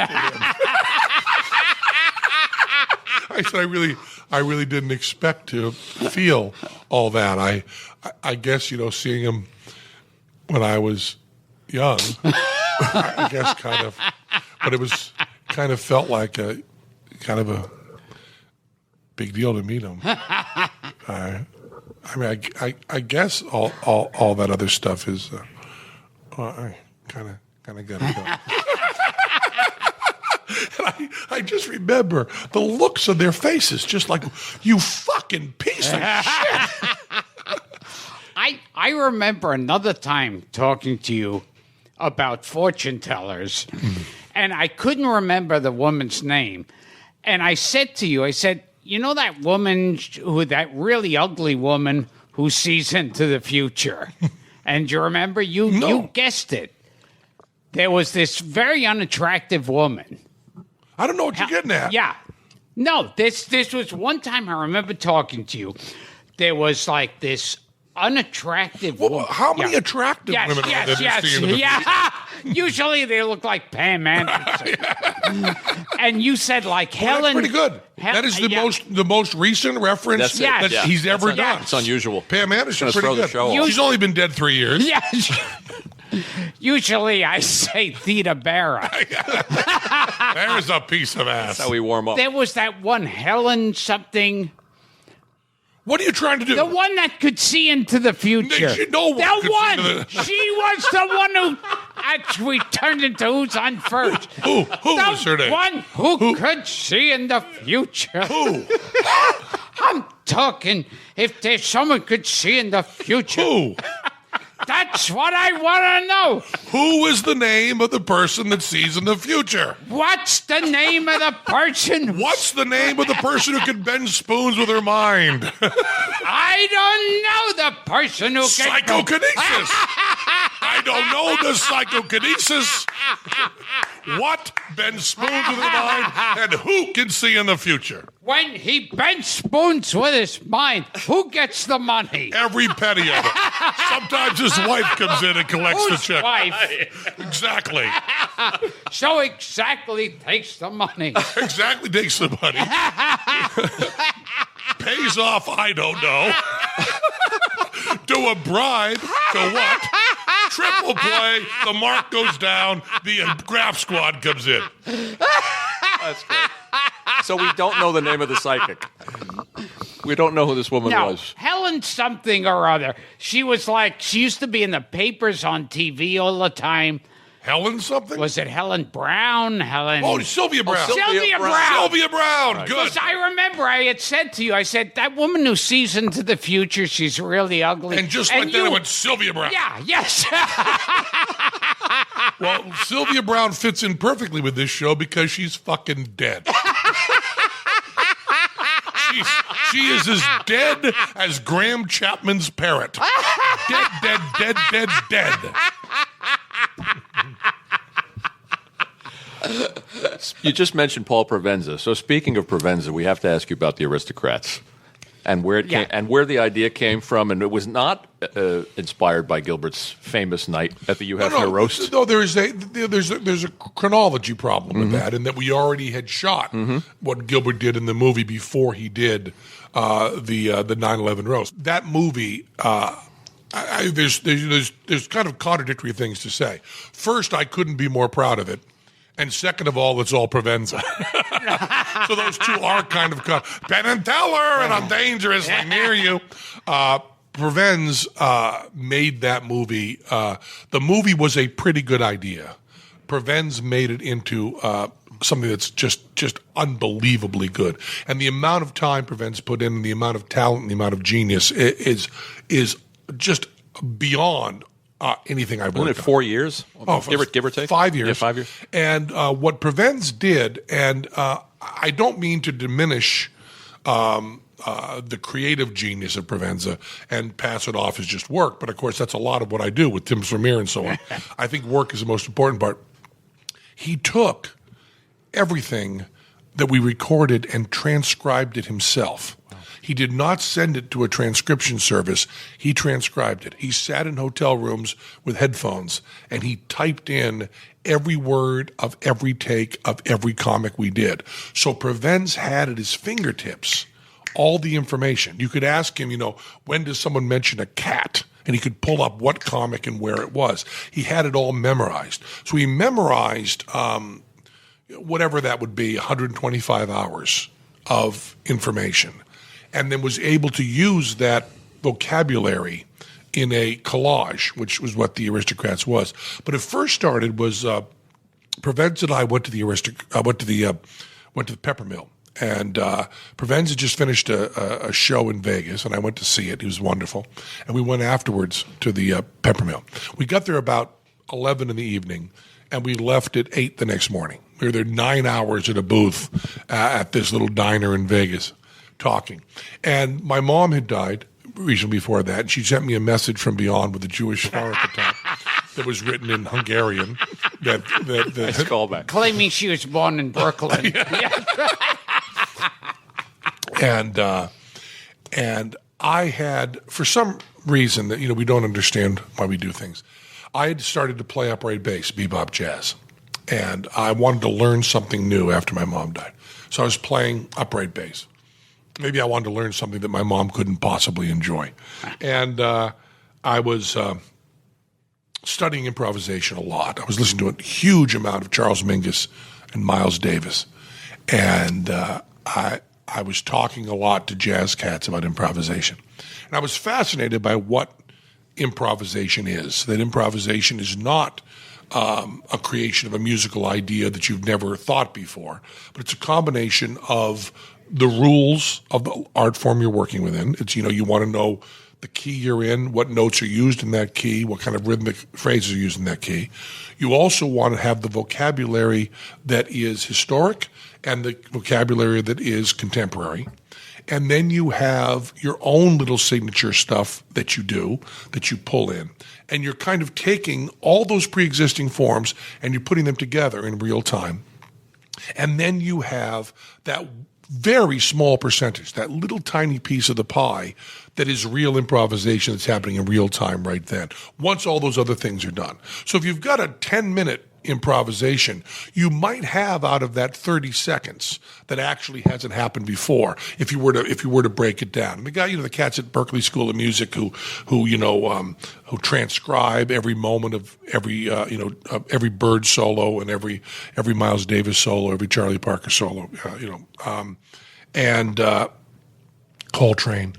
Speaker 2: I said I really didn't expect to feel all that. I guess seeing him when I was young, I guess but it was kind of felt like a big deal to meet him. I mean, I guess all that other stuff is, I kind of got to go. And I just remember the looks on their faces, just like, you fucking piece of shit.
Speaker 1: I remember another time talking to you about fortune tellers, and I couldn't remember the woman's name. And I said to you, you know that woman, that really ugly woman who sees into the future? And you remember? You guessed it. There was this very unattractive woman.
Speaker 2: I don't know what you're getting at.
Speaker 1: Yeah. No, this was one time I remember talking to you. There was like this unattractive woman.
Speaker 2: How many attractive women are there that see into the future?
Speaker 1: Usually they look like Pam Anderson. And you said like Helen.
Speaker 2: That's pretty good. That is the most recent reference that he's ever done.
Speaker 3: It's unusual.
Speaker 2: Pam Anderson's pretty good. She's only been dead 3 years.
Speaker 1: Yeah. Usually I say Theta Barra.
Speaker 2: There's a piece of ass.
Speaker 3: That's how we warm up.
Speaker 1: There was that one Helen something.
Speaker 2: What are you trying to do?
Speaker 1: The one that could see into the future.
Speaker 2: She
Speaker 1: was the one who actually turned into Who's on First.
Speaker 2: Who was her name?
Speaker 1: The one who could see in the future.
Speaker 2: Who?
Speaker 1: I'm talking if there's someone could see in the future.
Speaker 2: Who?
Speaker 1: That's what I want to know.
Speaker 2: Who is the name of the person that sees in the future?
Speaker 1: What's the name of the person?
Speaker 2: What's the name of the person who can bend spoons with her mind?
Speaker 1: I don't know the person who can...
Speaker 2: Psychokinesis! I don't know the psychokinesis. What bends spoons with her mind and who can see in the future?
Speaker 1: When he bends spoons with his mind, who gets the money?
Speaker 2: Every penny of it. Sometimes his wife comes in and collects the check.
Speaker 1: Wife?
Speaker 2: Exactly.
Speaker 1: So exactly takes the money.
Speaker 2: Exactly takes the money. Pays off, I don't know. To a bribe, to what? Triple play, the mark goes down, the graph squad comes in.
Speaker 3: That's great. So we don't know the name of the psychic. We don't know who this woman was.
Speaker 1: Helen something or other. She was like, she used to be in the papers on TV all the time.
Speaker 2: Helen something?
Speaker 1: Was it Helen Brown?
Speaker 2: Oh, Sylvia Brown.
Speaker 1: Sylvia Brown.
Speaker 2: Sylvia Brown.
Speaker 3: Right.
Speaker 2: Good.
Speaker 1: Because I remember I had said to you, I said, that woman who sees into the future, she's really ugly.
Speaker 2: And just like that, I went, Sylvia Brown.
Speaker 1: Yeah, yes.
Speaker 2: Well, Sylvia Brown fits in perfectly with this show because she's fucking dead. She is as dead as Graham Chapman's parrot. Dead, dead, dead, dead, dead.
Speaker 3: You just mentioned Paul Provenza. So speaking of Provenza, we have to ask you about the Aristocrats and where it came, and where the idea came from. And it was not inspired by Gilbert's famous night at the You Have No Roast.
Speaker 2: No, there's a chronology problem with that, in that we already had shot what Gilbert did in the movie before he did the 9/11 roast. That movie. There's kind of contradictory things to say. First, I couldn't be more proud of it. And second of all, it's all Provenza. So those two are kind of Penn and Teller, and I'm dangerously near you. Provenza made that movie. The movie was a pretty good idea. Provenza made it into something that's just unbelievably good. And the amount of time Provenza put in, and the amount of talent, and the amount of genius is just beyond anything I've worked on.
Speaker 3: 4 years? Give or take?
Speaker 2: 5 years.
Speaker 3: Yeah, 5 years.
Speaker 2: And what Provenza did, and I don't mean to diminish the creative genius of Provenza and pass it off as just work, but of course that's a lot of what I do with Tim Vermeer and so on. I think work is the most important part. He took everything that we recorded and transcribed it himself. He did not send it to a transcription service. He transcribed it. He sat in hotel rooms with headphones, and he typed in every word of every take of every comic we did. So Provenza had at his fingertips all the information. You could ask him, when does someone mention a cat? And he could pull up what comic and where it was. He had it all memorized. So he memorized whatever that would be, 125 hours of information, and then was able to use that vocabulary in a collage, which was what the Aristocrats was. But it first started was Provenza and I went to the Peppermill, and Provenza just finished a show in Vegas, and I went to see it. He was wonderful, and we went afterwards to the Peppermill. We got there about 11 in the evening, and we left at 8 the next morning. We were there 9 hours at a booth at this little diner in Vegas, talking. And my mom had died recently before that, and she sent me a message from beyond with a Jewish star at the top that was written in Hungarian.
Speaker 3: Nice callback.
Speaker 1: Claiming she was born in Brooklyn.
Speaker 2: And I had, for some reason that we don't understand why we do things, I had started to play upright bass, bebop jazz, and I wanted to learn something new after my mom died. So I was playing upright bass. Maybe I wanted to learn something that my mom couldn't possibly enjoy. And I was studying improvisation a lot. I was listening to a huge amount of Charles Mingus and Miles Davis. And I was talking a lot to jazz cats about improvisation. And I was fascinated by what improvisation is, that improvisation is not a creation of a musical idea that you've never thought before, but it's a combination of the rules of the art form you're working within. It's, you want to know the key you're in, what notes are used in that key, what kind of rhythmic phrases are used in that key. You also want to have the vocabulary that is historic and the vocabulary that is contemporary. And then you have your own little signature stuff that you do, that you pull in. And you're kind of taking all those pre-existing forms and you're putting them together in real time. And then you have that very small percentage, that little tiny piece of the pie that is real improvisation that's happening in real time right then, once all those other things are done. So if you've got a 10-minute improvisation, you might have out of that 30 seconds that actually hasn't happened before. If you were to break it down, the guy, the cats at Berklee School of Music who transcribe every moment of every Bird solo and every Miles Davis solo, every Charlie Parker solo, and Coltrane.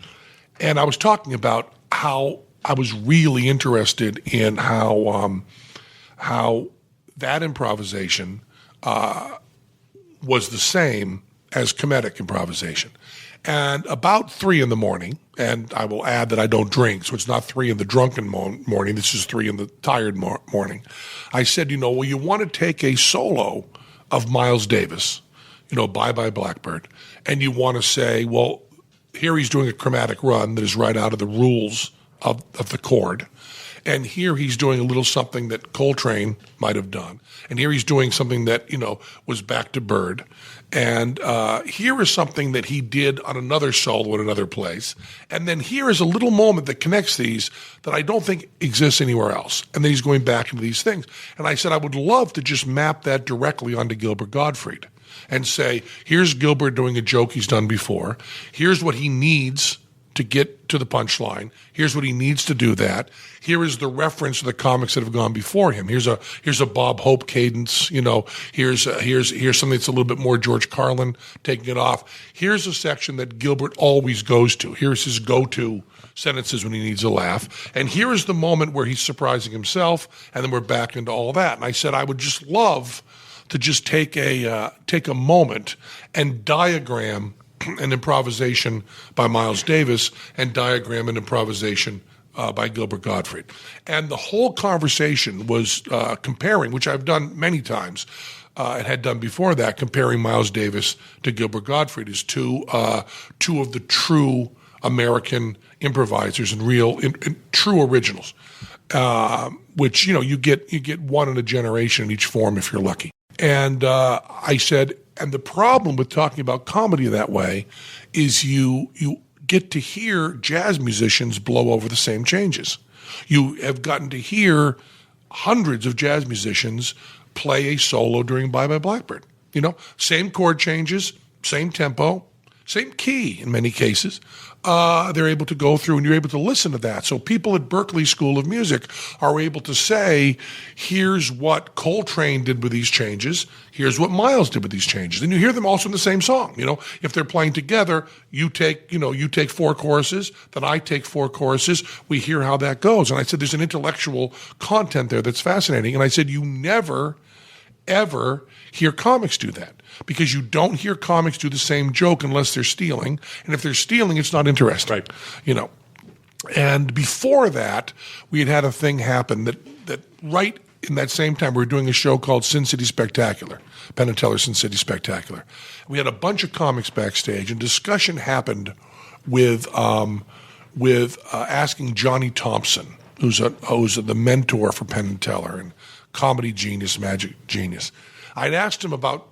Speaker 2: And I was talking about how I was really interested in how that improvisation was the same as comedic improvisation. And about 3 a.m, and I will add that I don't drink, so it's not 3 in the drunken morning, this is 3 in the tired morning. I said, well, you want to take a solo of Miles Davis, Bye Bye Blackbird, and you want to say, well, here he's doing a chromatic run that is right out of the rules of the chord. And here he's doing a little something that Coltrane might have done. And here he's doing something that, was back to Bird. And here is something that he did on another solo in another place. And then here is a little moment that connects these that I don't think exists anywhere else. And then he's going back into these things. And I said I would love to just map that directly onto Gilbert Gottfried and say, here's Gilbert doing a joke he's done before. Here's what he needs to get to the punchline. Here's what he needs to do that. Here is the reference to the comics that have gone before him. Here's a Bob Hope cadence. Here's something that's a little bit more George Carlin taking it off. Here's a section that Gilbert always goes to. Here's his go-to sentences when he needs a laugh. And here is the moment where he's surprising himself, and then we're back into all that. And I said I would just love to just take a moment and diagram an improvisation by Miles Davis and diagram an improvisation by Gilbert Gottfried. And the whole conversation was comparing, which I've done many times and had done before that, comparing Miles Davis to Gilbert Gottfried as two of the true American improvisers and real true originals, which, you get one in a generation in each form if you're lucky. And I said, and the problem with talking about comedy that way is you get to hear jazz musicians blow over the same changes. You have gotten to hear hundreds of jazz musicians play a solo during Bye Bye Blackbird. Same chord changes, same tempo, same key in many cases. They're able to go through and you're able to listen to that. So people at Berklee School of Music are able to say, here's what Coltrane did with these changes. Here's what Miles did with these changes. And you hear them also in the same song. If they're playing together, you take 4 choruses, then I take 4 choruses. We hear how that goes. And I said, there's an intellectual content there that's fascinating. And I said, you never, ever hear comics do that. Because you don't hear comics do the same joke unless they're stealing. And if they're stealing, it's not interesting. Right. And before that, we had a thing happen that right in that same time, we were doing a show called Sin City Spectacular, Penn and Teller's Sin City Spectacular. We had a bunch of comics backstage, and discussion happened with asking Johnny Thompson, who's the mentor for Penn and Teller and comedy genius, magic genius. I'd asked him about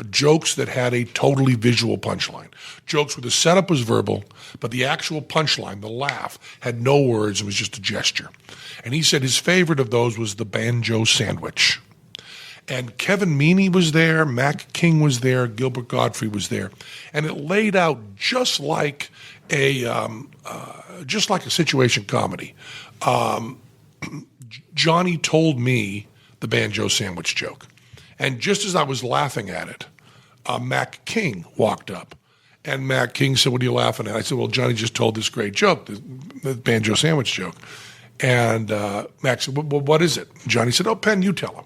Speaker 2: jokes that had a totally visual punchline, jokes where the setup was verbal, but the actual punchline, the laugh, had no words and was just a gesture. And he said his favorite of those was the banjo sandwich. And Kevin Meaney was there, Mac King was there, Gilbert Gottfried was there, and it laid out just like a situation comedy. Johnny told me the banjo sandwich joke. And just as I was laughing at it, Mac King walked up. And Mac King said, "What are you laughing at?" I said, "Well, Johnny just told this great joke, the banjo sandwich joke." And Mac said, "Well, what is it?" And Johnny said, "Oh, Penn, you tell him."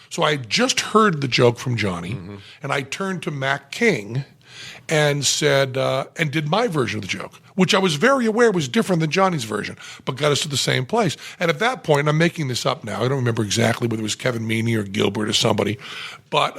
Speaker 2: So I just heard the joke from Johnny, and I turned to Mac King and said, and did my version of the joke, which I was very aware was different than Johnny's version, but got us to the same place. And at that point, and I'm making this up now, I don't remember exactly whether it was Kevin Meaney or Gilbert or somebody, but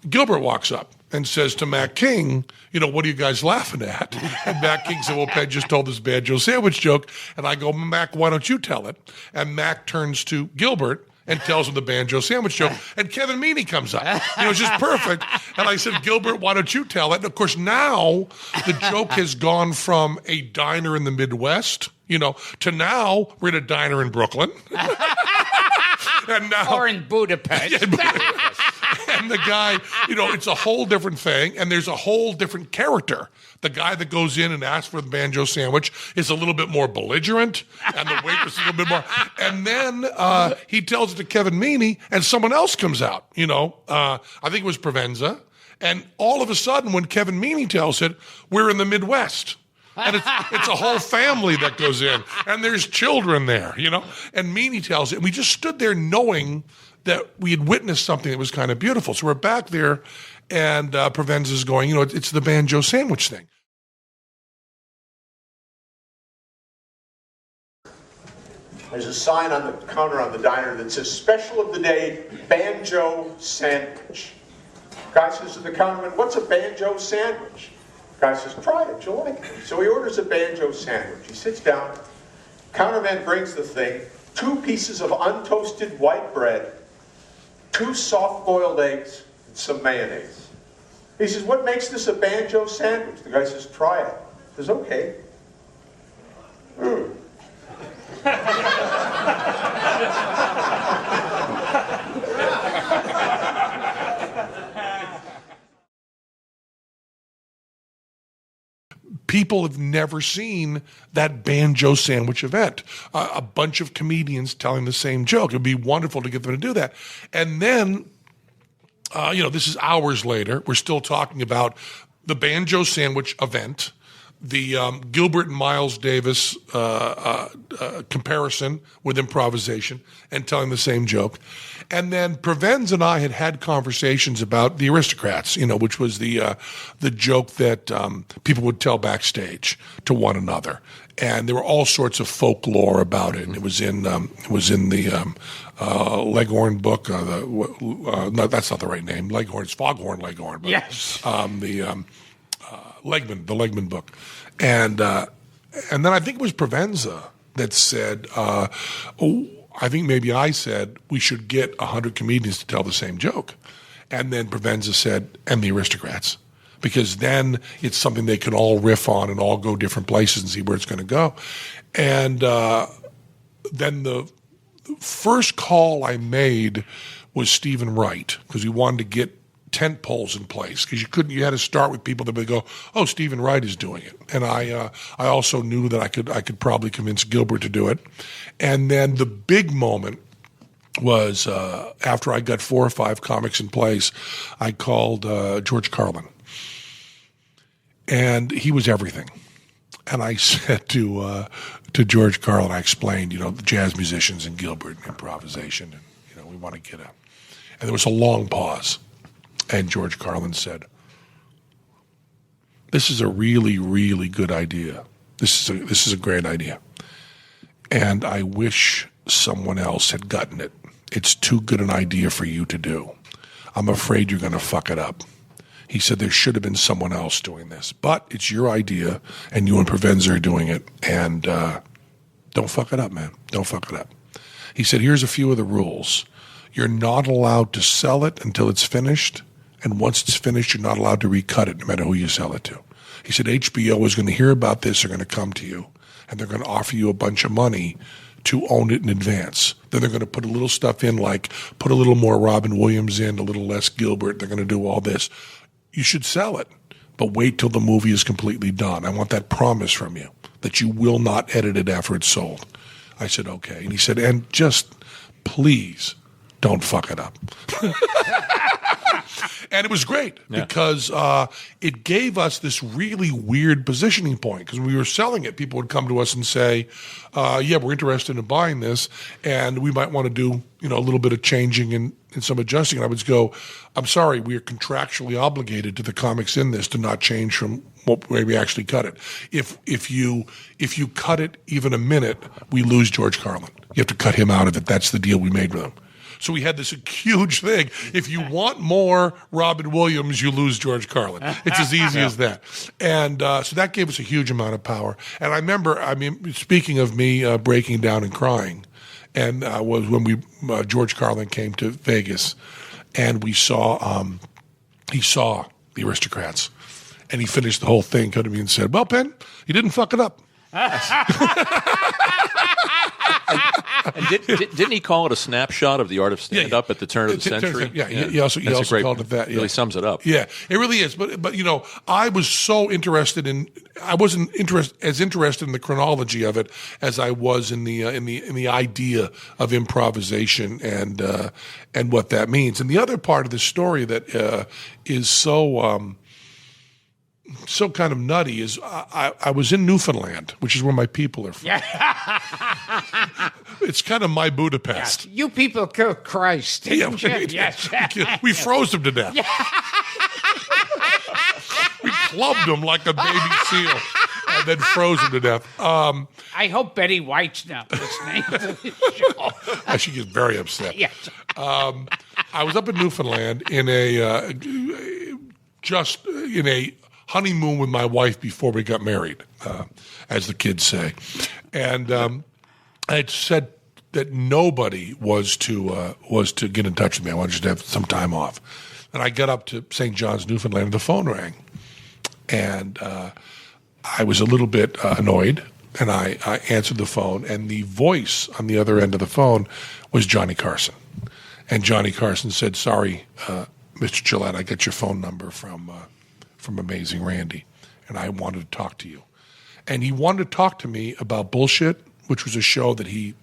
Speaker 2: Gilbert walks up and says to Mac King, "What are you guys laughing at?" And Mac King said, "Well, Penn just told this banjo sandwich joke." And I go, "Mac, why don't you tell it?" And Mac turns to Gilbert and tells him the banjo sandwich joke. And Kevin Meaney comes up. It's just perfect. And I said, "Gilbert, why don't you tell it?" And of course, now the joke has gone from a diner in the Midwest, to now we're at a diner in Brooklyn. And now,
Speaker 1: or in Budapest.
Speaker 2: And the guy, it's a whole different thing, and there's a whole different character. The guy that goes in and asks for the banjo sandwich is a little bit more belligerent, and the waitress is a little bit more. And then he tells it to Kevin Meaney, and someone else comes out. I think it was Provenza. And all of a sudden, when Kevin Meaney tells it, we're in the Midwest. And it's a whole family that goes in, and there's children there, And Meaney tells it, and we just stood there knowing that we had witnessed something that was kind of beautiful. So we're back there, and Provenza's going, it's the banjo sandwich thing.
Speaker 4: There's a sign on the counter on the diner that says, "Special of the day, banjo sandwich." Guy says to the counterman, "What's a banjo sandwich?" Guy says, "Try it, you'll like it." So he orders a banjo sandwich. He sits down. Counterman brings the thing, 2 pieces of untoasted white bread, 2 soft-boiled eggs, and some mayonnaise. He says, "What makes this a banjo sandwich?" The guy says, "Try it." He says, "Okay."
Speaker 2: People have never seen that banjo sandwich event. A bunch of comedians telling the same joke. It would be wonderful to get them to do that. And then, this is hours later. We're still talking about the banjo sandwich event, the Gilbert and Miles Davis comparison with improvisation and telling the same joke. And then Provenza and I had conversations about the Aristocrats, which was the joke that people would tell backstage to one another, and there were all sorts of folklore about it. And it was in the Leghorn book. No, that's not the right name. Leghorn's Foghorn Leghorn. But,
Speaker 1: yes.
Speaker 2: The Legman book, and then I think it was Provenza that said. I think maybe I said we should get 100 comedians to tell the same joke. And then Provenza said, and the Aristocrats. Because then it's something they can all riff on and all go different places and see where it's going to go. And then the first call I made was Stephen Wright, because we wanted to get tent poles in place, because you had to start with people that would go, "Oh, Stephen Wright is doing it," and I also knew that I could probably convince Gilbert to do it. And then the big moment was after I got 4 or 5 comics in place, I called George Carlin, and he was everything. And I said to George Carlin, I explained, the jazz musicians and Gilbert and improvisation, and we want to get up. And there was a long pause. And George Carlin said, "This is a really, really good idea. This is a great idea. And I wish someone else had gotten it. It's too good an idea for you to do. I'm afraid you're going to fuck it up." He said, "There should have been someone else doing this. But it's your idea, and you and Provenza are doing it. And don't fuck it up, man. Don't fuck it up." He said, "Here's a few of the rules. You're not allowed to sell it until it's finished. And once it's finished, you're not allowed to recut it, no matter who you sell it to." He said, "HBO is going to hear about this. They're going to come to you, and they're going to offer you a bunch of money to own it in advance. Then they're going to put a little stuff in, like put a little more Robin Williams in, a little less Gilbert. They're going to do all this. You should sell it, but wait till the movie is completely done. I want that promise from you that you will not edit it after it's sold." I said, "Okay." And he said, "And just please don't fuck it up." And it was great because it gave us this really weird positioning point. Because when we were selling it, people would come to us and say, yeah, we're interested in buying this, and we might want to do a little bit of changing and some adjusting. And I would go, I'm sorry, we are contractually obligated to the comics in this to not change from what way we actually cut it. If you cut it even a minute, we lose George Carlin. You have to cut him out of it. That's the deal we made with him. So we had this huge thing. If you want more Robin Williams, you lose George Carlin. It's as easy as that. And so that gave us a huge amount of power. And I remember, speaking of me breaking down and crying, and was when George Carlin came to Vegas, and he saw the Aristocrats, and he finished the whole thing, came to me and said, "Well, Penn, you didn't fuck it up."
Speaker 3: And didn't he call it a snapshot of the art of stand-up at the turn of the century?
Speaker 2: Yeah, he also called it that. Yeah.
Speaker 3: Really sums it up.
Speaker 2: Yeah, it really is. But I was so interested in. I wasn't as interested in the chronology of it as I was in the idea of improvisation and what that means. And the other part of the story that is so kind of nutty is I was in Newfoundland, which is where my people are from.
Speaker 1: Yeah.
Speaker 2: It's kind of my Budapest.
Speaker 1: Yeah. You people killed Christ.
Speaker 2: Yeah,
Speaker 1: Yes.
Speaker 2: we froze him to death. Yeah. We clubbed him like a baby seal and then froze him to death.
Speaker 1: I hope Betty White's not listening to this show.
Speaker 2: She gets very upset.
Speaker 1: Yes.
Speaker 2: I was up in Newfoundland in a honeymoon with my wife before we got married, as the kids say. And I had said that nobody was to get in touch with me. I wanted just to have some time off. And I got up to St. John's, Newfoundland, and the phone rang. And I was a little bit annoyed, and I answered the phone, and the voice on the other end of the phone was Johnny Carson. And Johnny Carson said, "Sorry, Mr. Jillette, I got your phone number from Amazing Randy, and I wanted to talk to you." And he wanted to talk to me about Bullshit, which was a show that he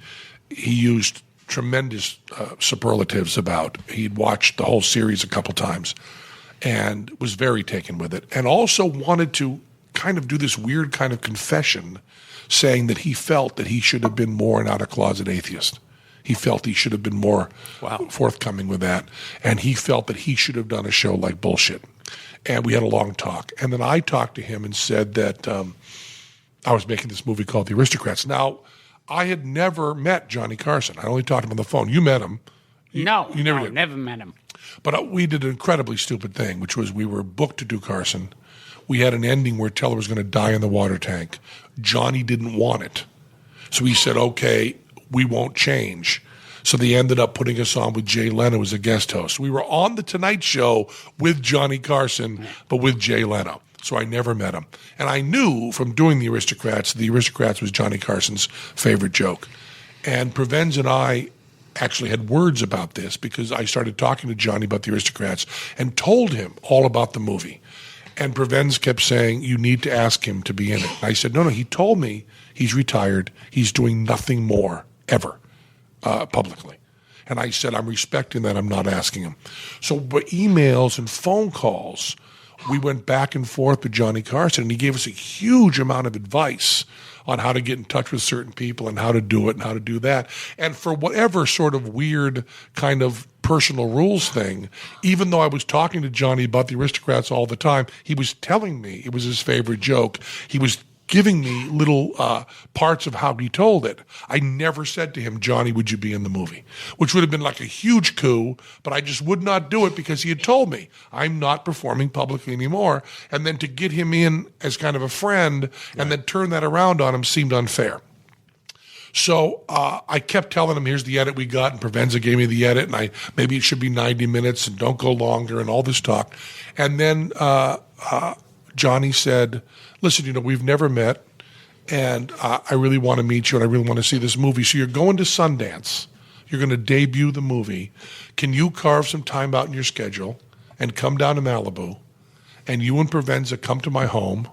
Speaker 2: used tremendous superlatives about. He'd watched the whole series a couple times and was very taken with it, and also wanted to kind of do this weird kind of confession saying that he felt that he should have been more an out-of-closet atheist. He felt he should have been more forthcoming with that, and he felt that he should have done a show like Bullshit. And we had a long talk. And then I talked to him and said that I was making this movie called The Aristocrats. Now, I had never met Johnny Carson. I only talked to him on the phone. You met him. You never did.
Speaker 1: Never met him.
Speaker 2: But we did an incredibly stupid thing, which was we were booked to do Carson. We had an ending where Teller was going to die in the water tank. Johnny didn't want it. So he said, okay, we won't change. So they ended up putting us on with Jay Leno as a guest host. We were on The Tonight Show with Johnny Carson, but with Jay Leno. So I never met him. And I knew from doing The Aristocrats was Johnny Carson's favorite joke. And Provenz and I actually had words about this because I started talking to Johnny about The Aristocrats and told him all about the movie. And Provenz kept saying, you need to ask him to be in it. And I said, no, he told me he's retired. He's doing nothing more ever. Publicly. And I said, I'm respecting that. I'm not asking him. So by emails and phone calls, we went back and forth with Johnny Carson, and he gave us a huge amount of advice on how to get in touch with certain people and how to do it and how to do that. And for whatever sort of weird kind of personal rules thing, even though I was talking to Johnny about The Aristocrats all the time, he was telling me it was his favorite joke. He was giving me little parts of how he told it. I never said to him, Johnny, would you be in the movie? Which would have been like a huge coup, but I just would not do it because he had told me, I'm not performing publicly anymore. And then to get him in as kind of a friend and then turn that around on him seemed unfair. So I kept telling him, here's the edit we got, and Provenza gave me the edit, and maybe it should be 90 minutes and don't go longer and all this talk. And then Johnny said, listen, we've never met, and I really want to meet you, and I really want to see this movie. So you're going to Sundance. You're going to debut the movie. Can you carve some time out in your schedule and come down to Malibu, and you and Provenza come to my home.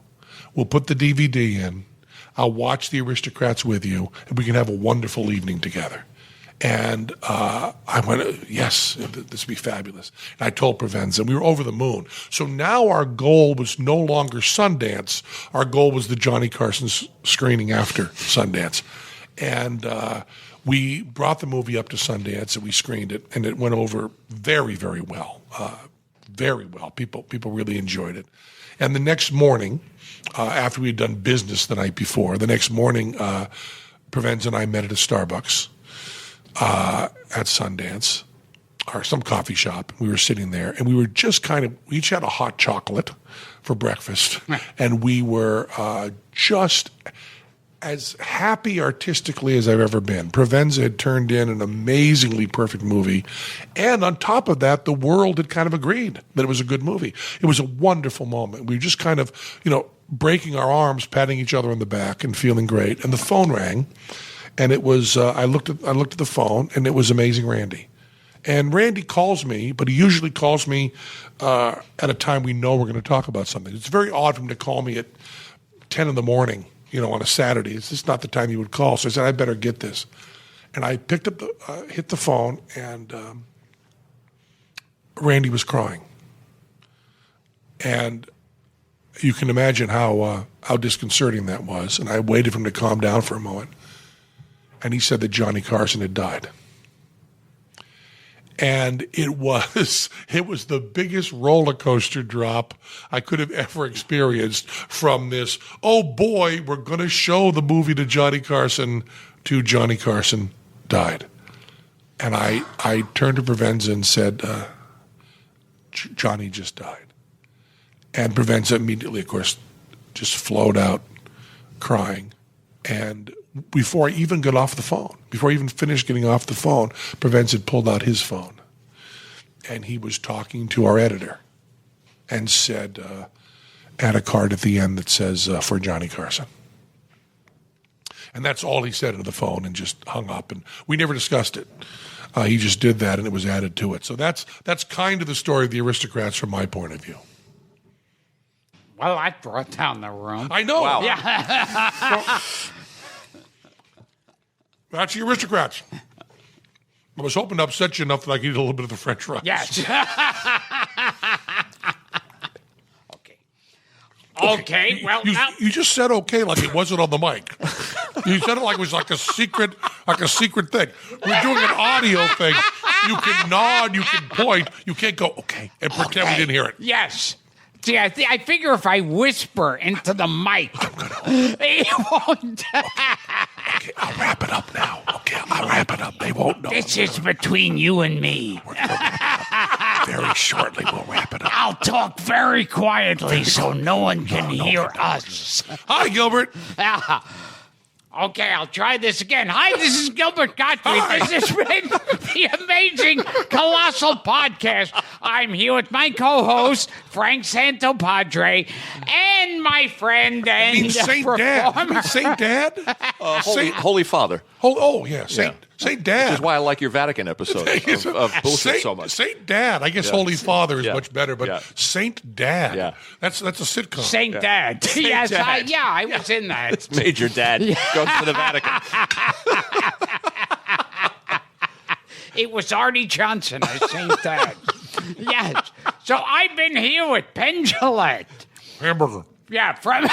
Speaker 2: We'll put the DVD in. I'll watch The Aristocrats with you, and we can have a wonderful evening together. And I went, yes, this would be fabulous. And I told Provenza, and we were over the moon. So now our goal was no longer Sundance. Our goal was the Johnny Carson screening after Sundance. And we brought the movie up to Sundance, and we screened it, and it went over very, very well. Very well. People really enjoyed it. And the next morning, after we had done business the night before, the next morning, Provenza and I met at a Starbucks at Sundance, or some coffee shop. We were sitting there, and we were just we each had a hot chocolate for breakfast, and we were just as happy artistically as I've ever been. Provenza had turned in an amazingly perfect movie, and on top of that, the world had kind of agreed that it was a good movie. It was a wonderful moment. We were just kind of, breaking our arms, patting each other on the back, and feeling great. And the phone rang, and it was I looked at the phone, and it was Amazing Randy. And Randy calls me, but he usually calls me at a time we know we're going to talk about something. It's very odd for him to call me at 10 in the morning, on a Saturday. It's just not the time he would call. So I said, I better get this. And I picked up hit the phone, and Randy was crying. And you can imagine how disconcerting that was. And I waited for him to calm down for a moment. And he said that Johnny Carson had died. And it was the biggest roller coaster drop I could have ever experienced, from this, oh boy, we're going to show the movie to Johnny Carson died. And I turned to Provenza and said, Johnny just died. And Provenza immediately, of course, just flowed out crying. And before I even got off the phone, before I even finished getting off the phone, Provenza had pulled out his phone. And he was talking to our editor and said, add a card at the end that says, for Johnny Carson. And that's all he said into the phone, and just hung up. And we never discussed it. He just did that, and it was added to it. So that's kind of the story of the Aristocrats from my point of view.
Speaker 1: Well, I brought down the room.
Speaker 2: I know.
Speaker 3: Wow.
Speaker 1: Yeah.
Speaker 2: That's the Aristocrats. I was hoping to upset you enough that I could eat a little bit of the French fries.
Speaker 1: Yes. Okay. Well,
Speaker 2: you just said okay like it wasn't on the mic. You said it like it was like a secret thing. We're doing an audio thing. You can nod, you can point, you can't go okay and pretend we didn't hear it.
Speaker 1: Yes. See, I figure if I whisper into the mic, they won't.
Speaker 2: Okay, I'll wrap it up now. Okay, I'll wrap it up. They won't know.
Speaker 1: This is between you and me.
Speaker 2: Very shortly, we'll wrap it up.
Speaker 1: I'll talk very quietly so no one can hear us.
Speaker 2: Hi, Gilbert.
Speaker 1: Okay, I'll try this again. Hi, this is Gilbert Gottfried.
Speaker 2: Hi.
Speaker 1: This has been the amazing Colossal podcast. I'm here with my co-host, Frank Santopadre, and my friend and
Speaker 2: Saint
Speaker 1: performer.
Speaker 2: Dad. Saint Dad?
Speaker 3: Holy Father.
Speaker 2: Saint Dad.
Speaker 3: Which is why I like your Vatican episode of bullshit so much.
Speaker 2: Saint Dad. I guess Holy Father is much better, but Saint Dad.
Speaker 3: Yeah.
Speaker 2: That's a sitcom.
Speaker 1: Saint Dad. Yes,
Speaker 3: Dad.
Speaker 1: I was in that.
Speaker 3: It's Major Dad goes to the Vatican.
Speaker 1: It was Artie Johnson as Saint Dad. Yes. So I've been here with Penn Jillette.
Speaker 2: Hamburger.
Speaker 1: Yeah, from...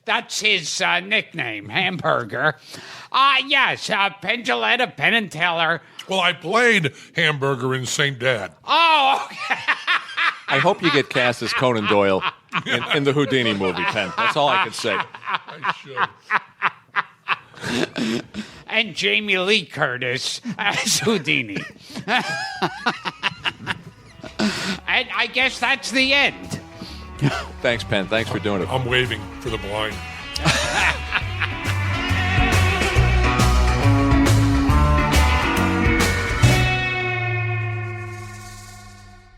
Speaker 1: That's his nickname, Hamburger. Yes, Penn Jillette of Penn and Teller.
Speaker 2: Well, I played Hamburger in Saint Dad.
Speaker 1: Oh, okay.
Speaker 3: I hope you get cast as Conan Doyle in the Houdini movie, Penn. That's all I can say.
Speaker 2: I should.
Speaker 1: And Jamie Lee Curtis as Houdini. And I guess that's the end.
Speaker 3: Thanks, Penn. Thanks for doing it.
Speaker 2: I'm waving for the blind.